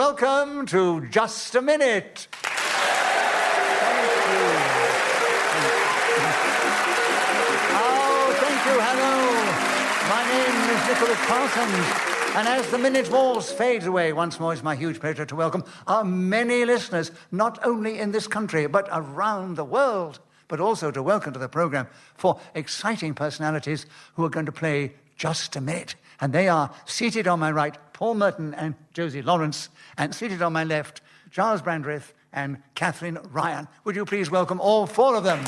welcome to Just a Minute. Hello. My name is Nicholas Parsons, and as the minute waltz fades away once more, it's my huge pleasure to welcome our many listeners, not only in this country, but around the world, but also to welcome to the programme four exciting personalities who are going to play Just a Minute. And they are seated on my right, Paul Merton and Josie Lawrence, and seated on my left, Gyles Brandreth and Katherine Ryan. Would you please welcome all four of them?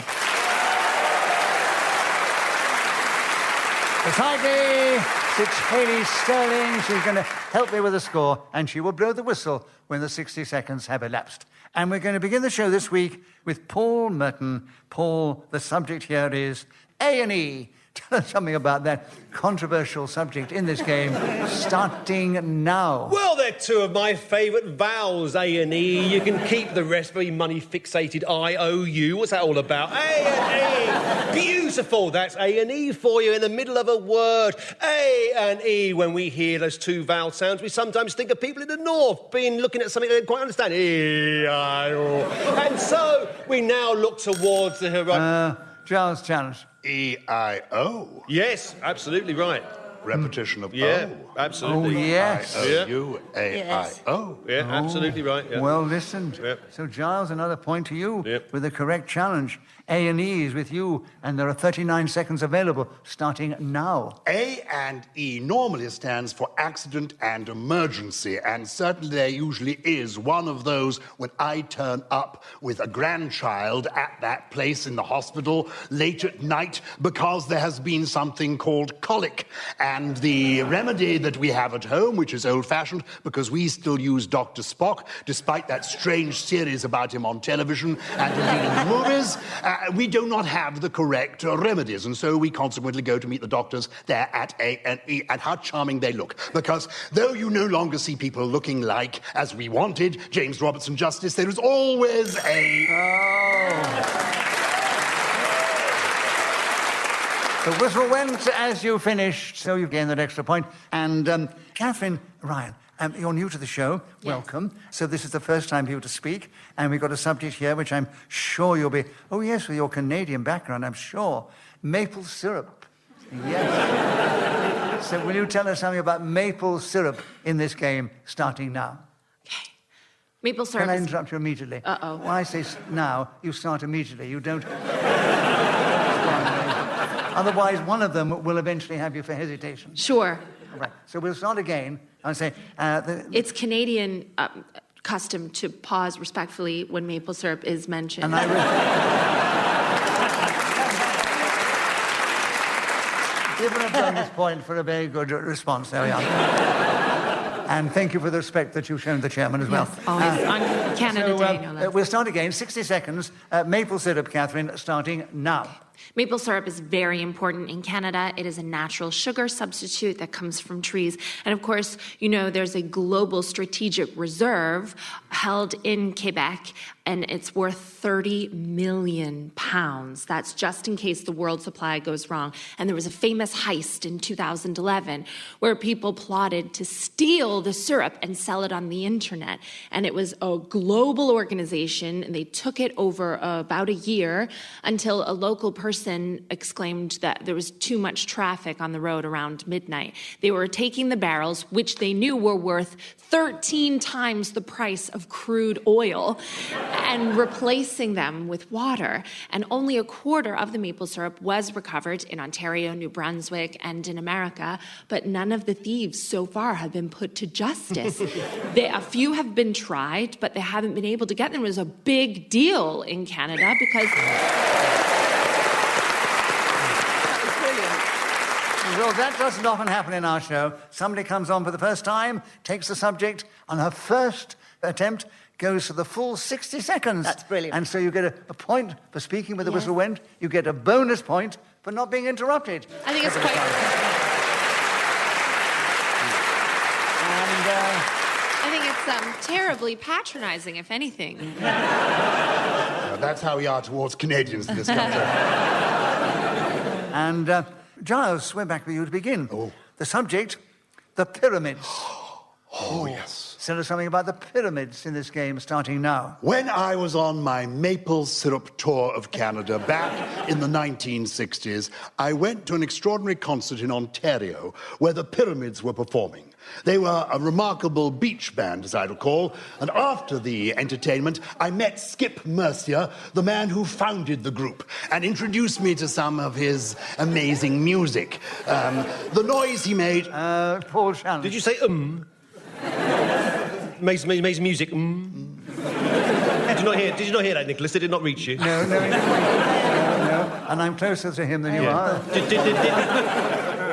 Beside me sits Hayley Sterling. She's going to help me with the score, and she will blow the whistle when the 60 seconds have elapsed. And we're going to begin the show this week with Paul Merton. Paul, the subject here is A&E. Tell us something about that controversial subject in this game, starting now. Well, they're two of my favourite vowels, A&E. You can keep the rest very money-fixated IOU. What's that all about? A&E. Beautiful. That's A&E for you in the middle of a word. A&E. When we hear those two vowel sounds, we sometimes think of people in the north being looking at something they don't quite understand. E-I-O. And so we now look towards the horizon. Gyles, challenge. E-I-O. Yes, absolutely right. Repetition of Yeah, O. absolutely. Oh, yes. I-O-U-A-I-O. Yeah, absolutely right. Yeah. Well listened. Yep. So, Gyles, another point to you Yep. with the correct challenge. A&E is with you, and there are 39 seconds available, starting now. A and E normally stands for accident and emergency, and certainly there usually is one of those when I turn up with a grandchild at that place in the hospital late at night because there has been something called colic. And the remedy that we have at home, which is old-fashioned because we still use Dr. Spock, despite that strange series about him on television and indeed in the movies, we do not have the correct remedies, and so we consequently go to meet the doctors there at A&E, and how charming they look. Because though you no longer see people looking like, as we wanted, James Robertson Justice, there is always a... The whistle went as you finished, so you gained that extra point. And Katherine Ryan, you're new to the show. Yes. Welcome. So this is the first time for you to speak, and we've got a subject here which I'm sure you'll be... Oh, yes, with your Canadian background, I'm sure. Maple syrup. Yes. So will you tell us something about maple syrup in this game, starting now? Okay. Maple syrup. Can I interrupt you immediately? Uh-oh. When I say now, you start immediately. You don't... Otherwise, one of them will eventually have you for hesitation. Sure. Right. So we'll start again. I'll say... It's Canadian custom to pause respectfully when maple syrup is mentioned. And I will... Given a bonus point for a very good response. There we are. And thank you for the respect that you've shown the chairman as well. Yes, always. On Canada Day, no less. We'll start again. 60 seconds. Maple syrup, Katherine, starting now. Maple syrup is very important in Canada. It is a natural sugar substitute that comes from trees. And of course, you know, there's a global strategic reserve held in Quebec, and it's worth 30 million pounds. That's just in case the world supply goes wrong. And there was a famous heist in 2011 where people plotted to steal the syrup and sell it on the internet. And it was a global organization, and they took it over about a year until a local person exclaimed that there was too much traffic on the road around midnight. They were taking the barrels, which they knew were worth 13 times the price of crude oil, and replacing them with water. And only a quarter of the maple syrup was recovered in Ontario, New Brunswick, and in America, but none of the thieves so far have been put to justice. A few have been tried, but they haven't been able to get them. It was a big deal in Canada because... Well, that doesn't often happen in our show. Somebody comes on for the first time, takes the subject, on her first attempt, goes for the full 60 seconds. That's brilliant. And so you get a point for speaking with the whistle went. You get a bonus point for not being interrupted. I think it's quite... I think it's terribly patronizing, if anything. That's how we are towards Canadians in this country. And... Gyles, we're back with you to begin. Oh. The subject, the pyramids. Oh, yes. Tell us something about the pyramids in this game, starting now. When I was on my maple syrup tour of Canada back in the 1960s, I went to an extraordinary concert in Ontario where the Pyramids were performing. They were a remarkable beach band, as I recall, and after the entertainment, I met Skip Mercier, the man who founded the group, and introduced me to some of his amazing music. The noise he made... Paul Shannon. Did you say Makes music. Did you not hear that, Nicholas? Did it not reach you? No. And I'm closer to him than you are.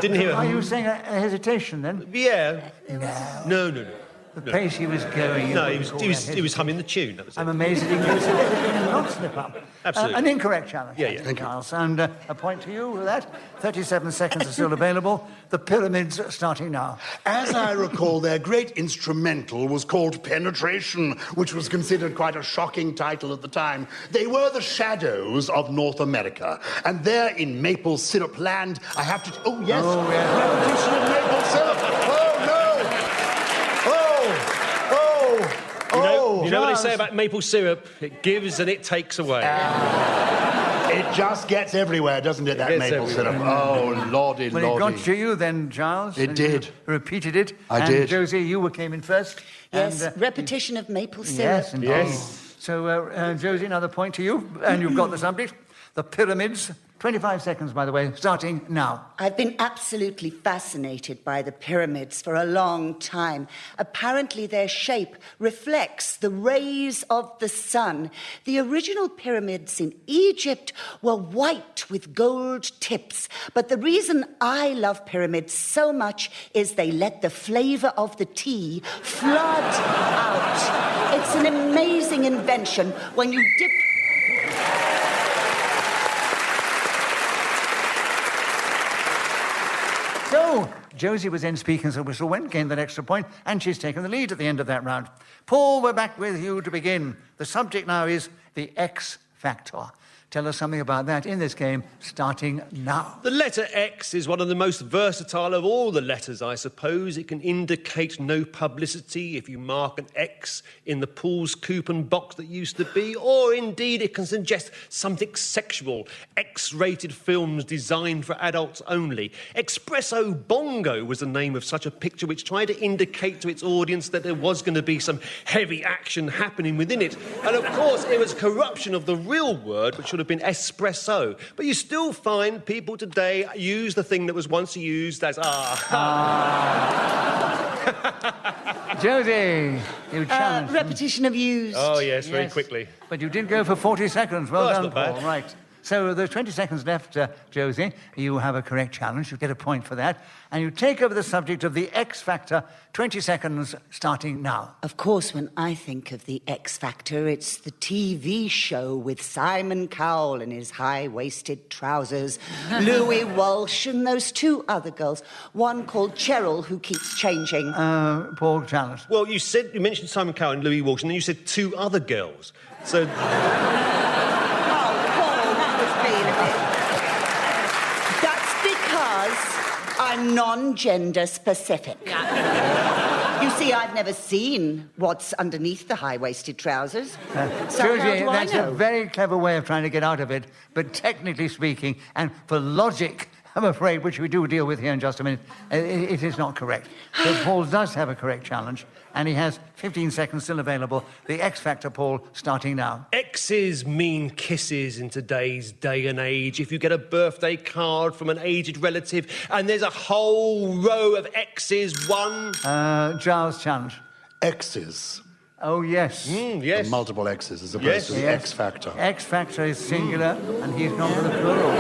Didn't hear it. Are you saying a hesitation, then? Yeah. No. The pace he was going... No, he was humming the tune, that was it. I'm amazed that he goes and not slip up. Absolutely. An incorrect challenge. Yeah. Thank you. Gyles. And a point to you with that. 37 seconds are still available. The Pyramids starting now. As I recall, their great instrumental was called Penetration, which was considered quite a shocking title at the time. They were the Shadows of North America. And there in Maple Syrup Land, I have to... Oh, yes. Oh, yes. Repetition of Maple Syrup. You know what they say about maple syrup? It gives and it takes away. It just gets everywhere, doesn't it, that maple syrup? Oh, lordy. Well, it got to you then, Gyles. It did. You repeated it. I did. Josie, you came in first. Yes, And, repetition of maple syrup. Yes, indeed. Yes. So, Josie, another point to you. And you've got the subject. The Pyramids. 25 seconds, by the way, starting now. I've been absolutely fascinated by the pyramids for a long time. Apparently their shape reflects the rays of the sun. The original pyramids in Egypt were white with gold tips. But the reason I love pyramids so much is they let the flavour of the tea flood out. It's an amazing invention when you dip... So, Josie was then speaking, so whistle went, gained that extra point, and she's taken the lead at the end of that round. Paul, we're back with you to begin. The subject now is the X Factor. Tell us something about that in this game, starting now. The letter X is one of the most versatile of all the letters, I suppose. It can indicate no publicity if you mark an X in the Paul's coupon box that used to be, or indeed it can suggest something sexual. X-rated films designed for adults only. Espresso Bongo was the name of such a picture which tried to indicate to its audience that there was going to be some heavy action happening within it. And of course, it was corruption of the real word, which should have been espresso. But you still find people today use the thing that was once used as Josie, you challenged. repetition of use. Oh, yes, very quickly. But you did go for 40 seconds. Well Well, done, that's not Paul. bad. Right. So there's 20 seconds left, Josie. You have a correct challenge. You get a point for that. And you take over the subject of the X Factor. 20 seconds starting now. Of course, when I think of the X Factor, it's the TV show with Simon Cowell in his high-waisted trousers, Louis Walsh and those two other girls, one called Cheryl who keeps changing. Paul challenge. Well, you mentioned Simon Cowell and Louis Walsh, and then you said two other girls. So... I'm non-gender specific. Yeah. You see, I've never seen what's underneath the high-waisted trousers. So Josie, how do I that's know? a very clever way of trying to get out of it. But technically speaking, and for logic, I'm afraid, which we do deal with here in just a minute, it is not correct. So Paul does have a correct challenge, and he has 15 seconds still available. The X Factor, Paul, starting now. X's mean kisses in today's day and age. If you get a birthday card from an aged relative and there's a whole row of X's, one... Giles challenge. X's. Oh, yes. Yes. The multiple X's as opposed to the Yes. X Factor. X Factor is singular, and he's gone for the plural.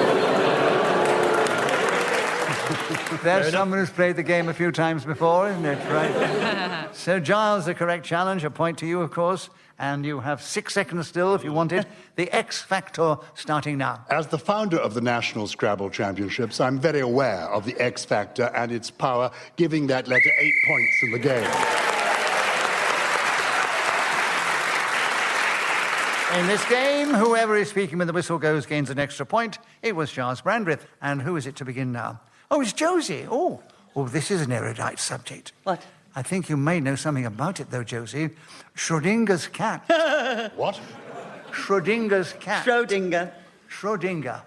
There's someone who's played the game a few times before, isn't it? Right. So, Giles, the correct challenge. A point to you, of course. And you have 6 seconds still, if you want it. The X Factor starting now. As the founder of the National Scrabble Championships, I'm very aware of the X Factor and its power, giving that letter 8 points in the game. In this game, whoever is speaking when the whistle goes gains an extra point. It was Giles Brandreth. And who is it to begin now? Oh, it's Josie. Oh, this is an erudite subject. What? I think you may know something about it, though, Josie. Schrödinger's cat. What? Schrödinger's cat. Schrödinger. Schrödinger.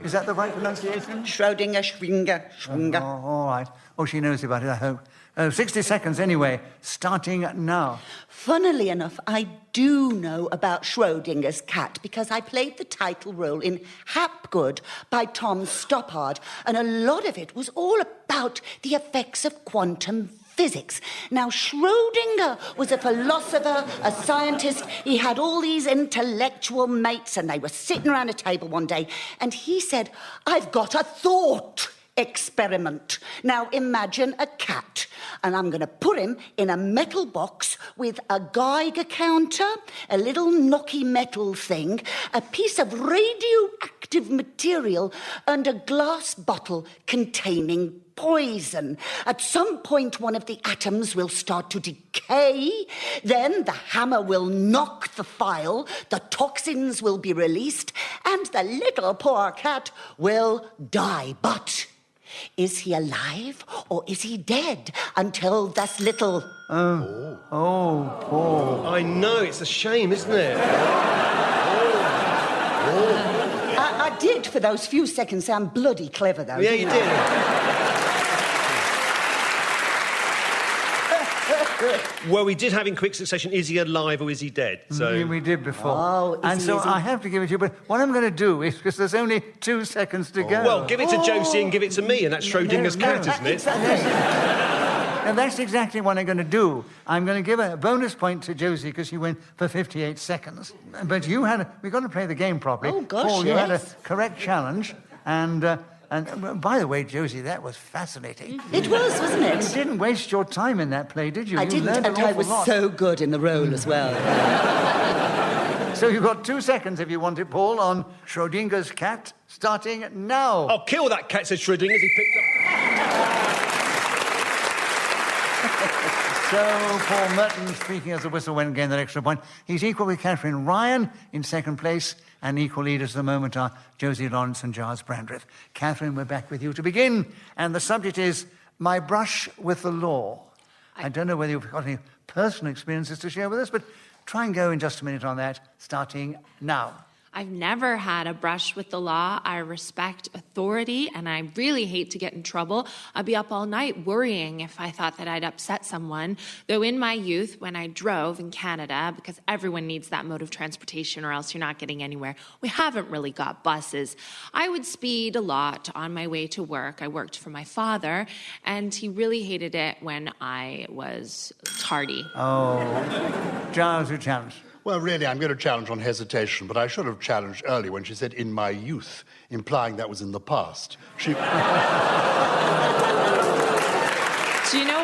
Is that the right pronunciation? Schrödinger, Schwinger. Oh, all right. Oh, she knows about it, I hope. 60 seconds anyway, starting now. Funnily enough, I do know about Schrödinger's cat because I played the title role in Hapgood by Tom Stoppard, and a lot of it was all about the effects of quantum physics. Now, Schrödinger was a philosopher, a scientist. He had all these intellectual mates, and they were sitting around a table one day, and he said, "I've got a thought experiment. Now imagine a cat, and I'm going to put him in a metal box with a Geiger counter, a little knocky metal thing, a piece of radioactive material, and a glass bottle containing poison. At some point, one of the atoms will start to decay. Then the hammer will knock the file, the toxins will be released, and the little poor cat will die. But is he alive or is he dead until this little... Oh, Paul. I know, it's a shame, isn't it? I did, for those few seconds, sound bloody clever, though. Yeah, you did. Well, we did have in quick succession, is he alive or is he dead? So We did before. Oh, and so I have to give it to you, but what I'm going to do is, because there's only 2 seconds to go. well, give it to Josie and give it to me, and that's Schrödinger's cat, isn't it? And that's exactly what I'm going to do. I'm going to give a bonus point to Josie because she went for 58 seconds. But we've got to play the game properly. Oh, gosh, Paul, you had a yes. correct challenge. And by the way, Josie, that was fascinating. It was, wasn't You it? didn't waste your time in that play, did you? I You didn't, learned an and I awful was lot. so good in the role as well. So you've got 2 seconds if you want it, Paul, on Schrödinger's cat, starting now. I'll kill that cat, said Schrödinger as he picked up... So Paul Merton, speaking as the whistle went, gained that extra point. He's equal with Katherine Ryan in second place, and equal leaders at the moment are Josie Lawrence and Giles Brandreth. Katherine, we're back with you to begin, and the subject is my brush with the law. I don't know whether you've got any personal experiences to share with us, but try and go in just a minute on that, starting now. I've never had a brush with the law. I respect authority, and I really hate to get in trouble. I'd be up all night worrying if I thought that I'd upset someone. Though in my youth, when I drove in Canada, because everyone needs that mode of transportation or else you're not getting anywhere, we haven't really got buses. I would speed a lot on my way to work. I worked for my father, and he really hated it when I was tardy. Oh, Giles, your challenge. Well, really, I'm going to challenge on hesitation, but I should have challenged earlier when she said in my youth, implying that was in the past. Do you know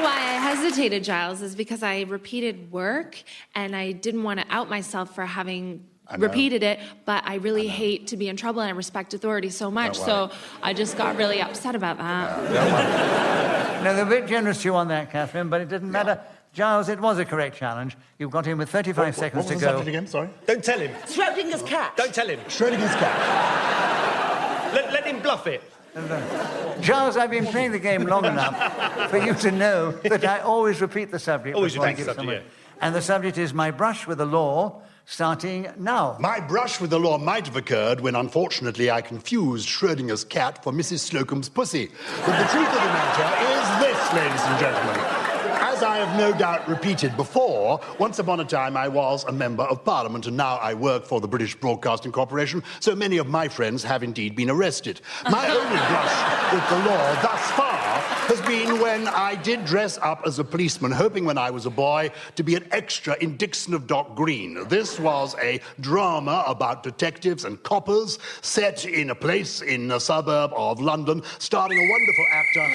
why I hesitated, Giles? Is because I repeated work, and I didn't want to out myself for having repeated it, but I really hate to be in trouble, and I respect authority so much, so I just got really upset about that. Now, they're a bit generous to you on that, Katherine, but it didn't matter. Giles, it was a correct challenge. You've got him with 35 seconds to go. What was the subject again? Sorry? Don't tell him. Schrödinger's cat. Don't tell him. Schrödinger's cat. Let him bluff it. Giles, I've been playing the game long enough for you to know that I always repeat the subject. Always before I repeat give the subject, someone. And the subject is my brush with the law, starting now. My brush with the law might have occurred when, unfortunately, I confused Schrödinger's cat for Mrs. Slocum's pussy. But the truth of the matter is this, ladies and gentlemen. As I have no doubt repeated before, once upon a time I was a member of Parliament, and now I work for the British Broadcasting Corporation, so many of my friends have indeed been arrested. My only brush with the law thus far has been when I did dress up as a policeman, hoping when I was a boy to be an extra in Dixon of Dock Green. This was a drama about detectives and coppers set in a place in a suburb of London, starring a wonderful actor...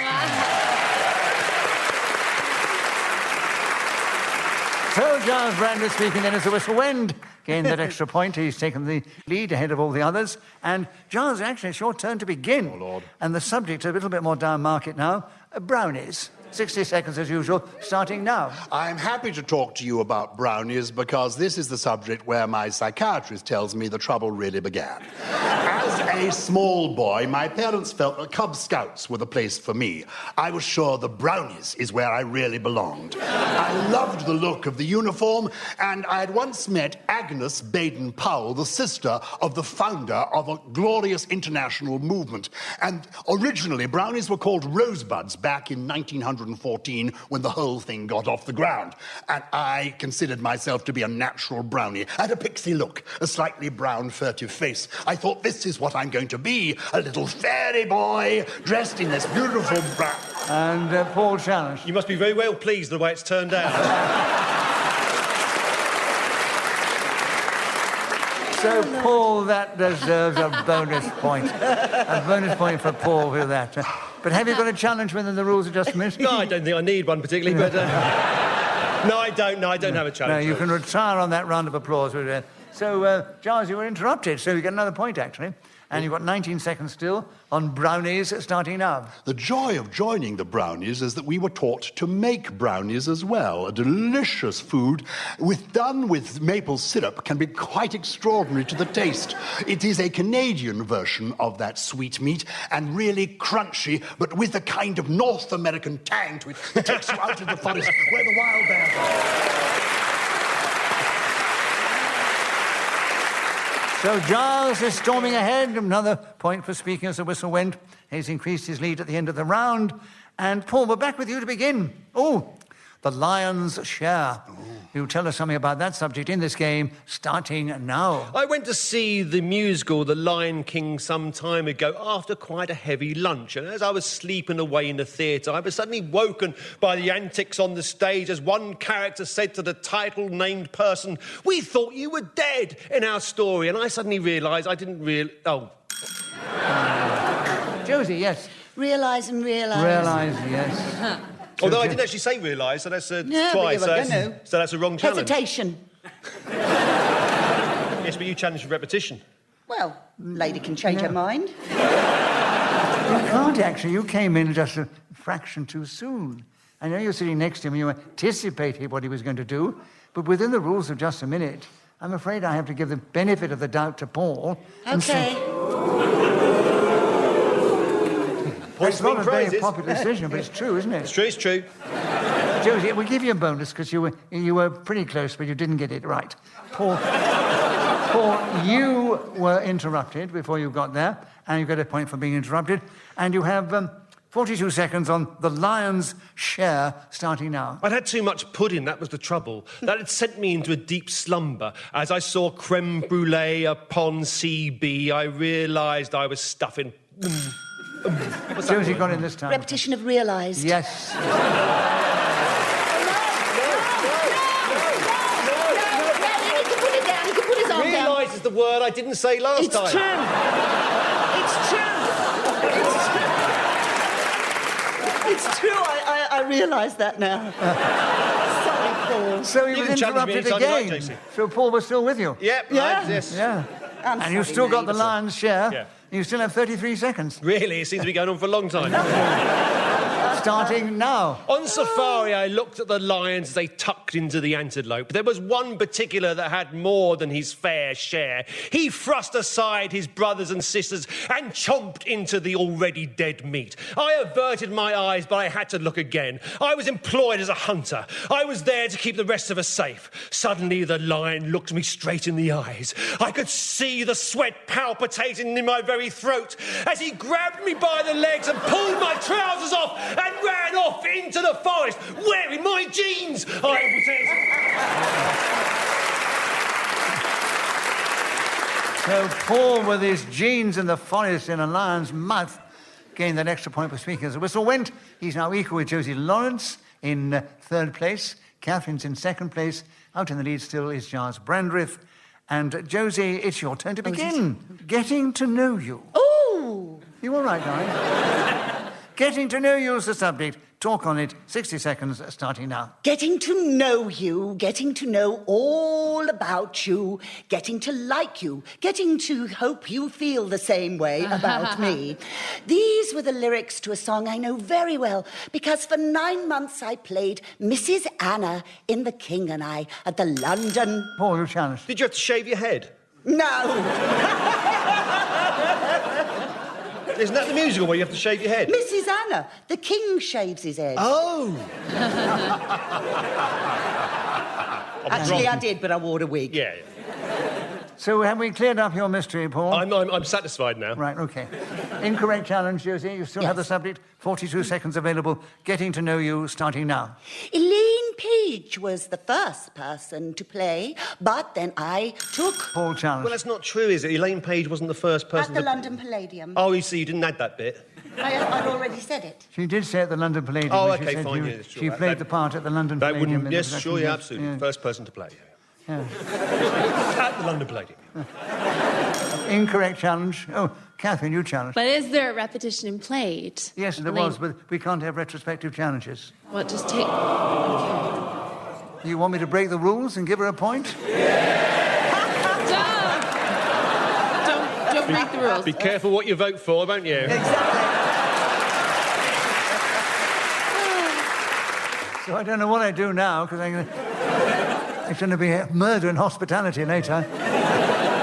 So Giles Brandreth speaking then as the whistle went. Gained that extra point. He's taken the lead ahead of all the others. And Giles, actually, it's your turn to begin. Oh, Lord. And the subject, a little bit more down market now, brownies. 60 seconds as usual, starting now. I'm happy to talk to you about brownies because this is the subject where my psychiatrist tells me the trouble really began. As a small boy, my parents felt that Cub Scouts were the place for me. I was sure the brownies is where I really belonged. I loved the look of the uniform, and I had once met Agnes Baden-Powell, the sister of the founder of a glorious international movement. And originally, brownies were called rosebuds back in 1914 when the whole thing got off the ground. And I considered myself to be a natural brownie. I had a pixie look, a slightly brown, furtive face. I thought, this is what I'm going to be, a little fairy boy dressed in this beautiful brown. And Paul challenged. You must be very well pleased with the way it's turned out. So, Paul, that deserves a bonus point. A bonus point for Paul with that. But have you got a challenge within the rules of just a minute? No, I don't think I need one particularly, but... No, I don't have a challenge. No, you can retire on that round of applause. So, Giles, you were interrupted, so you get another point, actually. And you've got 19 seconds still on brownies starting now. The joy of joining the brownies is that we were taught to make brownies as well. A delicious food done with maple syrup can be quite extraordinary to the taste. It is a Canadian version of that sweet meat and really crunchy, but with a kind of North American tang to it that takes you out of the forest where the wild bears are. So Giles is storming ahead. Another point for speaking as the whistle went. He's increased his lead at the end of the round. And Paul, we're back with you to begin. Oh, the Lyons share. You tell us something about that subject in this game, starting now. I went to see the musical The Lion King some time ago after quite a heavy lunch, and as I was sleeping away in the theatre, I was suddenly woken by the antics on the stage as one character said to the title-named person, "We thought you were dead," in our story, and I suddenly realised I didn't Josie, yes. Realise and realise. Realise, yes. Although I didn't actually say realise, so that's a No, try, but you were gonna. so that's a wrong challenge. Hesitation. Yes, but you challenged for repetition. Well, lady can change her mind. You can't, actually. You came in just a fraction too soon. I know you're sitting next to him and you anticipated what he was going to do, but within the rules of just a minute, I'm afraid I have to give the benefit of the doubt to Paul. Okay. It's not a very popular decision, but it's true, isn't it? It's true. Josie, we'll give you a bonus because you were pretty close, but you didn't get it right. Paul, you were interrupted before you got there, and you get a point for being interrupted. And you have 42 seconds on the Lions share starting now. I'd had too much pudding, that was the trouble. That had sent me into a deep slumber. As I saw creme brulee upon CB, I realised I was stuffing... What's Josie got in this time? Repetition of realised. Yes. No, he can put it down. He can put his arm down. Realise is the word I didn't say last time. It's true. It's true. I realise that now. Sorry, Paul. So he You was can challenge me interrupted anytime you like, again. Josie. So Paul was still with you. Yep, Yeah. right, yes. Yeah. I'm And you've sorry, still got mate. the Lions share. Yeah. You still have 33 seconds. Really, it seems to be going on for a long time. Starting now. On safari, I looked at the lions as they tucked into the antelope. There was one particular that had more than his fair share. He thrust aside his brothers and sisters and chomped into the already dead meat. I averted my eyes, but I had to look again. I was employed as a hunter. I was there to keep the rest of us safe. Suddenly, the lion looked me straight in the eyes. I could see the sweat palpitating in my very throat as he grabbed me by the legs and pulled my trousers off and ran off into the forest, wearing my jeans, I So Paul, with his jeans in the forest in a lion's mouth, gained that extra point for speaking as the whistle went. He's now equal with Josie Lawrence in third place. Catherine's in second place. Out in the lead still is Giles Brandreth. And Josie, it's your turn to begin. Getting to know you. Ooh! You all right, darling? Getting to know you is the subject. Talk on it. 60 seconds starting now. Getting to know you, getting to know all about you, getting to like you, getting to hope you feel the same way about me. These were the lyrics to a song I know very well, because for 9 months I played Mrs. Anna in The King and I at the London... Paul, you challenged. Did you have to shave your head? No! Isn't that the musical where you have to shave your head? Mrs. Anna, the king shaves his head. Oh! Actually, I did, but I wore a wig. Yeah. So have we cleared up your mystery, Paul? I'm satisfied now. Right, OK. Incorrect challenge, Josie. You still have the subject. 42 seconds available. Getting to know you, starting now. Elaine Page was the first person to play, but then I took... Paul challenge. Well, that's not true, is it? Elaine Page wasn't the first person At the London Palladium. Oh, you see, you didn't add that bit. I'd already said it. She did say at the London Palladium. Oh, when she OK, said fine. you- Yeah, sure. She played the part at the London That Palladium. wouldn't... Yes, sure, yeah, absolutely. Yeah. First person to play. Yeah. At the London Palladium. Incorrect challenge. Oh, Katherine, you challenged. But is there a repetition in played? Yes, there was, but we can't have retrospective challenges. Well, just take... You want me to break the rules and give her a point? Don't break the rules. Be careful what you vote for, won't you? So I don't know what I do now, because it's going to be murder and hospitality later.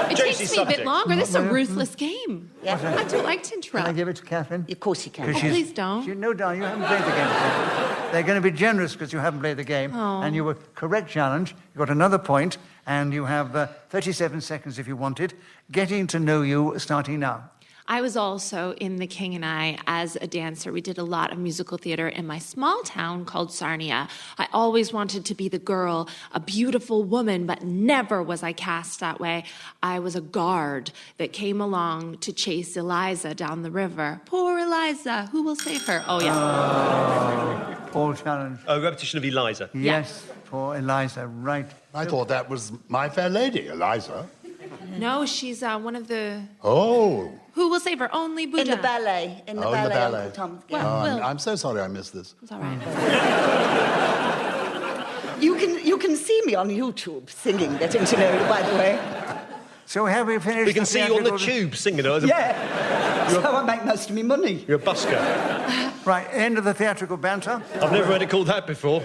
It Josie's takes me a bit subject. longer. This is a ruthless game. Yeah. I don't like to Can I interrupt. give it to Katherine? Of course you can. Because please don't. No, darling, you haven't played the game before. They're going to be generous because you haven't played the game. Oh. And you were correct challenge. You got another point, and you have 37 seconds if you wanted. Getting to know you, starting now. I was also in The King and I as a dancer. We did a lot of musical theater in my small town called Sarnia. I always wanted to be the girl, a beautiful woman, but never was I cast that way. I was a guard that came along to chase Eliza down the river. Poor Eliza, who will save her? Oh, yeah. Paul challenge. Oh, repetition of Eliza. Yes, for Eliza, right. I thought that was My Fair Lady, Eliza. No, she's one of the... Oh. Who will save her? Only Buddha. In the ballet. In the Oh, in the ballet, ballet. Uncle Tom. Well, Oh, Will. I'm so sorry I missed this. It's all right. You can see me on YouTube singing Getting to Know You, by the way. So have we finished? We can the see you on the theatrical- tube singing. Yeah. That's how I make most of my money. You're a busker. Right, end of the theatrical banter. I've never heard it called that before.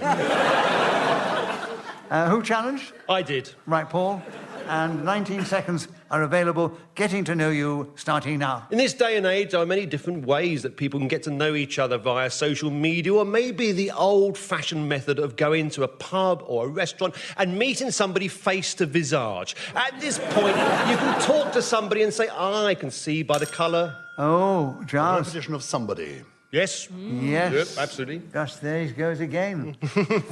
Who challenged? I did. Right, Paul. And 19 seconds are available. Getting to know you, starting now. In this day and age, there are many different ways that people can get to know each other via social media, or maybe the old-fashioned method of going to a pub or a restaurant and meeting somebody face to visage. At this point, you can talk to somebody and say, I can see by the colour. Oh, Giles. Repetition of somebody. Yes. Yes. Yep, absolutely. Gosh, there he goes again.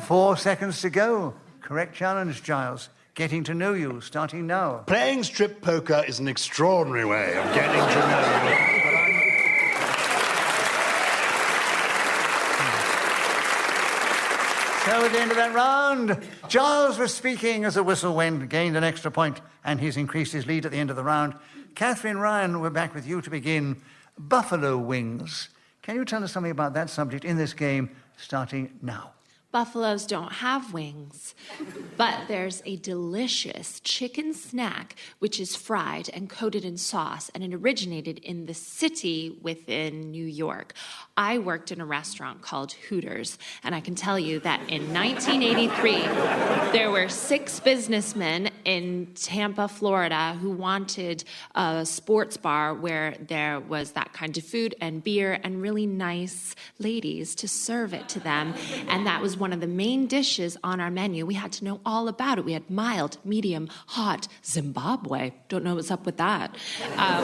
4 seconds to go. Correct challenge, Giles. Getting to know you, starting now. Playing strip poker is an extraordinary way of getting to know you. So at the end of that round, Giles was speaking as a whistle went, gained an extra point, and he's increased his lead at the end of the round. Katherine, Ryan, we're back with you to begin. Buffalo wings. Can you tell us something about that subject in this game, starting now? Buffaloes don't have wings, but there's a delicious chicken snack which is fried and coated in sauce, and it originated in the city within New York. I worked in a restaurant called Hooters, and I can tell you that in 1983, there were 6 businessmen in Tampa, Florida, who wanted a sports bar where there was that kind of food and beer and really nice ladies to serve it to them, and that was one of the main dishes on our menu. We had to know all about it. We had mild, medium, hot, Zimbabwe. Don't know what's up with that.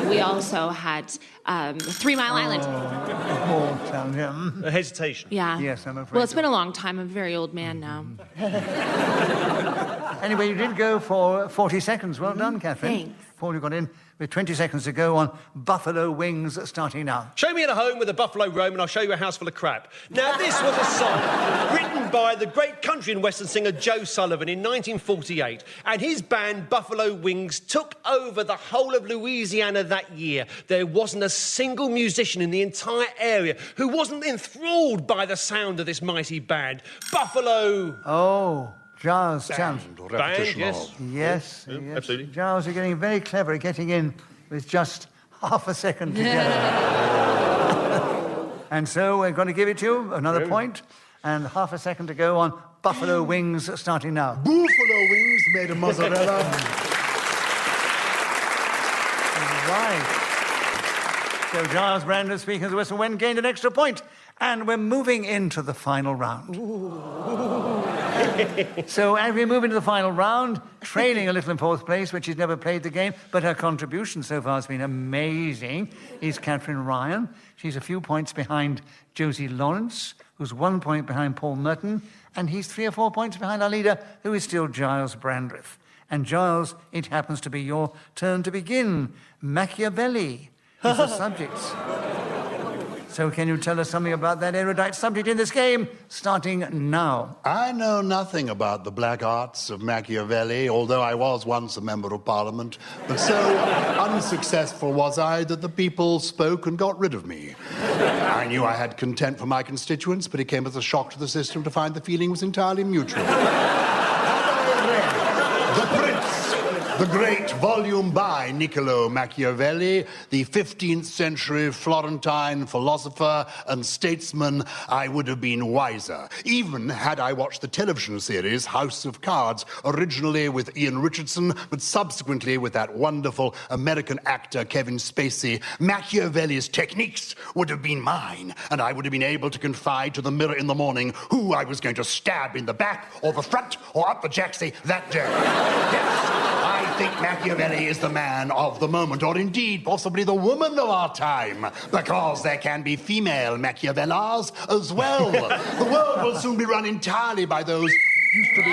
We also had 3 Mile Island. Paul challenge, yeah. A hesitation. Yeah. Yes, I'm afraid Well, it's so. been a long time. I'm a very old man now. Anyway, you did go for 40 seconds. Well done, Katherine. Thanks. Paul, you got in with 20 seconds to go on Buffalo wings, starting now. Show me at a home with a buffalo roam and I'll show you a house full of crap. Now, this was a song written by the great country and western singer Joe Sullivan in 1948, and his band Buffalo Wings took over the whole of Louisiana that year. There wasn't a single musician in the entire area who wasn't enthralled by the sound of this mighty band. Buffalo... Oh, Giles, chance. Or repetition Bang, of. yes. Yes, Yeah, yes. absolutely. Giles, you're getting very clever at getting in with just half a second to go. And so we're going to give it to you, another point, and half a second to go on Buffalo Wings, starting now. Buffalo wings made of mozzarella. Right. So Giles Brandreth, speaking of the whistle, when gained an extra point. And we're moving into the final round. So as we move into the final round, trailing a little in fourth place, which she's never played the game, but her contribution so far has been amazing, is Katherine Ryan. She's a few points behind Josie Lawrence, who's 1 point behind Paul Merton, and he's 3 or 4 points behind our leader, who is still Gyles Brandreth. And Giles, it happens to be your turn to begin. Machiavelli is the subject. So can you tell us something about that erudite subject in this game, starting now? I know nothing about the black arts of Machiavelli, although I was once a member of Parliament. But so unsuccessful was I that the people spoke and got rid of me. I knew I had contempt for my constituents, but it came as a shock to the system to find the feeling was entirely mutual. The Prince, the great volume by Niccolo Machiavelli, the 15th century Florentine philosopher and statesman. I would have been wiser, even had I watched the television series House of Cards, originally with Ian Richardson, but subsequently with that wonderful American actor Kevin Spacey. Machiavelli's techniques would have been mine, and I would have been able to confide to the mirror in the morning who I was going to stab in the back or the front or up the jacksie that day. Yes, I think Machiavelli is the man of the moment, or indeed possibly the woman of our time, because there can be female Machiavellas as well. The world will soon be run entirely by those who used to be...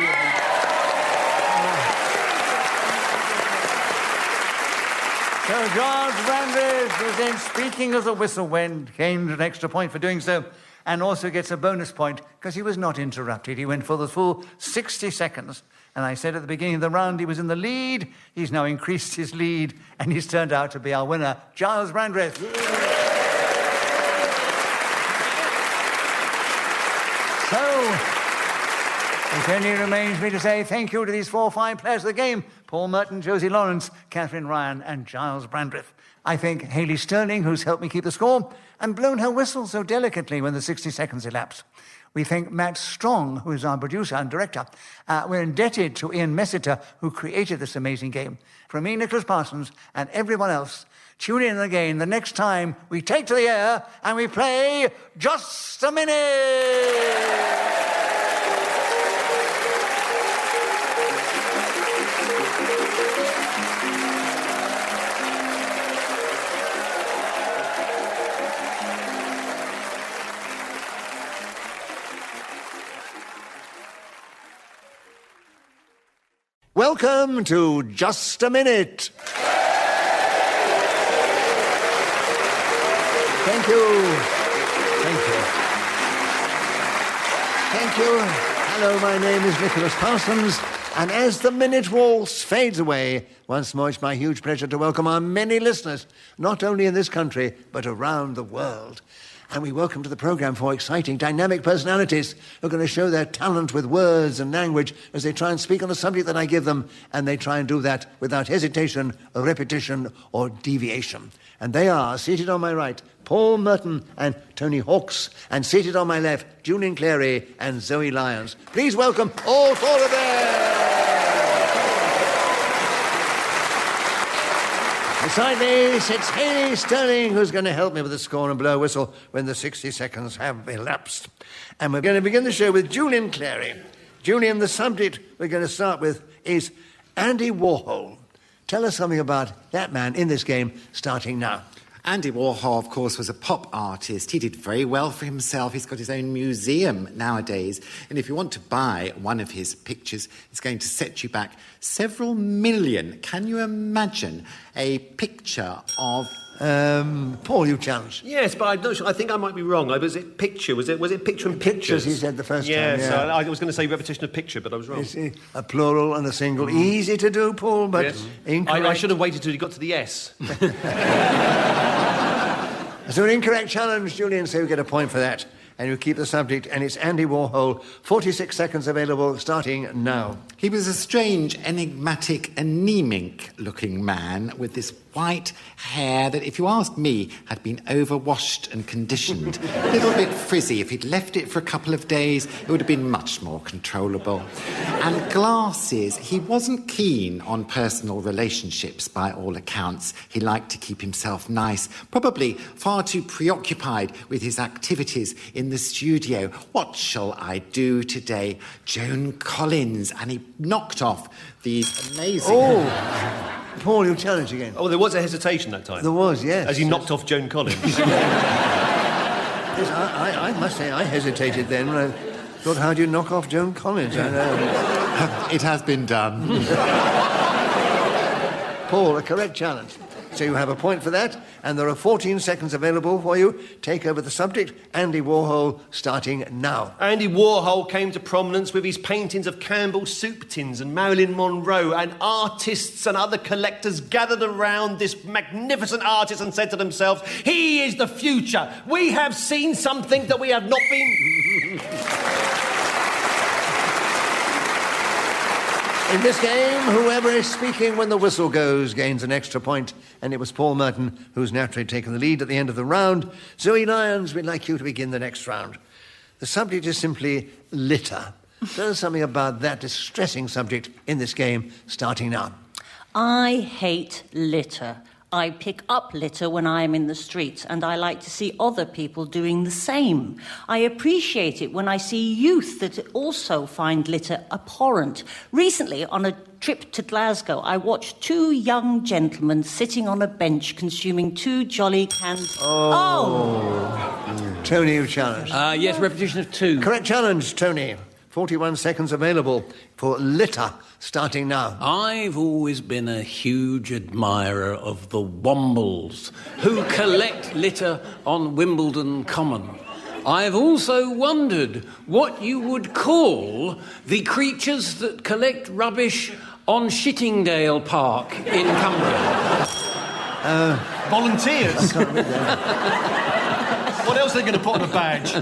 So Giles Brandreth is then speaking of the whistle when gained an extra point for doing so, and also gets a bonus point because he was not interrupted. He went for the full 60 seconds. And I said at the beginning of the round he was in the lead. He's now increased his lead, and he's turned out to be our winner, Giles Brandreth. So, it only remains me to say thank you to these 4 fine players of the game: Paul Merton, Josie Lawrence, Katherine Ryan, and Giles Brandreth. I thank Hayley Sterling, who's helped me keep the score and blown her whistle so delicately when the 60 seconds elapsed. We thank Matt Strong, who is our producer and director. We're indebted to Ian Messiter, who created this amazing game. From me, Nicholas Parsons, and everyone else, tune in again the next time we take to the air and we play Just a Minute! Welcome to Just a Minute. Thank you. Thank you. Thank you. Hello, my name is Nicholas Parsons, and as the minute waltz fades away, once more it's my huge pleasure to welcome our many listeners, not only in this country, but around the world. And we welcome to the programme 4 exciting, dynamic personalities who are going to show their talent with words and language as they try and speak on the subject that I give them, and they try and do that without hesitation, repetition, or deviation. And they are, seated on my right, Paul Merton and Tony Hawkes, and seated on my left, Julian Clary and Zoe Lyons. Please welcome all 4 of them! Beside me sits Hayley Sterling, who's going to help me with the score and blow a whistle when the 60 seconds have elapsed. And we're going to begin the show with Julian Clary. Julian, the subject we're going to start with is Andy Warhol. Tell us something about that man in this game, starting now. Andy Warhol, of course, was a pop artist. He did very well for himself. He's got his own museum nowadays. And if you want to buy one of his pictures, it's going to set you back several million. Can you imagine a picture of... Paul, you challenge. Yes, but I'm not sure. I think I might be wrong. Was it picture? Was it picture and pictures? Pictures, he said the first time. Yeah, so I was going to say repetition of picture, but I was wrong. You see, a plural and a single. Easy to do, Paul, but incorrect. I should have waited till you got to the S. So an incorrect challenge, Julian, so you get a point for that. and you keep the subject, and it's Andy Warhol. 46 seconds available, starting now. He was a strange, enigmatic, anemic-looking man with this white hair that, if you asked me, had been overwashed and conditioned. A little bit frizzy. If he'd left it for a couple of days, it would have been much more controllable. And glasses. He wasn't keen on personal relationships, by all accounts. He liked to keep himself nice, probably far too preoccupied with his activities in the studio. What shall I do today? Joan Collins. And he knocked off these amazing... Oh! Paul, you challenge again. Oh, there was a hesitation that time. There was, yes. As he knocked off Joan Collins. Yes, I must say, I hesitated then when I thought, how do you knock off Joan Collins? It has been done. Paul, a correct challenge. So you have a point for that, and there are 14 seconds available for you. Take over the subject. Andy Warhol, starting now. Andy Warhol came to prominence with his paintings of Campbell's soup tins and Marilyn Monroe, and artists and other collectors gathered around this magnificent artist and said to themselves, he is the future. We have seen something that we have not been... In this game, whoever is speaking when the whistle goes gains an extra point, and it was Paul Merton who's naturally taken the lead at the end of the round. Zoe Lyons, we'd like you to begin the next round. The subject is simply litter. Tell us something about that distressing subject in this game, starting now. I hate litter. I pick up litter when I am in the streets, and I like to see other people doing the same. I appreciate it when I see youth that also find litter abhorrent. Recently, on a trip to Glasgow, I watched two young gentlemen sitting on a bench consuming 2 jolly cans... Tony, you challenge. Yes, repetition of 2. Correct challenge, Tony. 41 seconds available for litter, starting now. I've always been a huge admirer of the Wombles, who collect litter on Wimbledon Common. I've also wondered what you would call the creatures that collect rubbish on Shittingdale Park in Cumbria. Volunteers? I can't read that. What else are they going to put on a badge?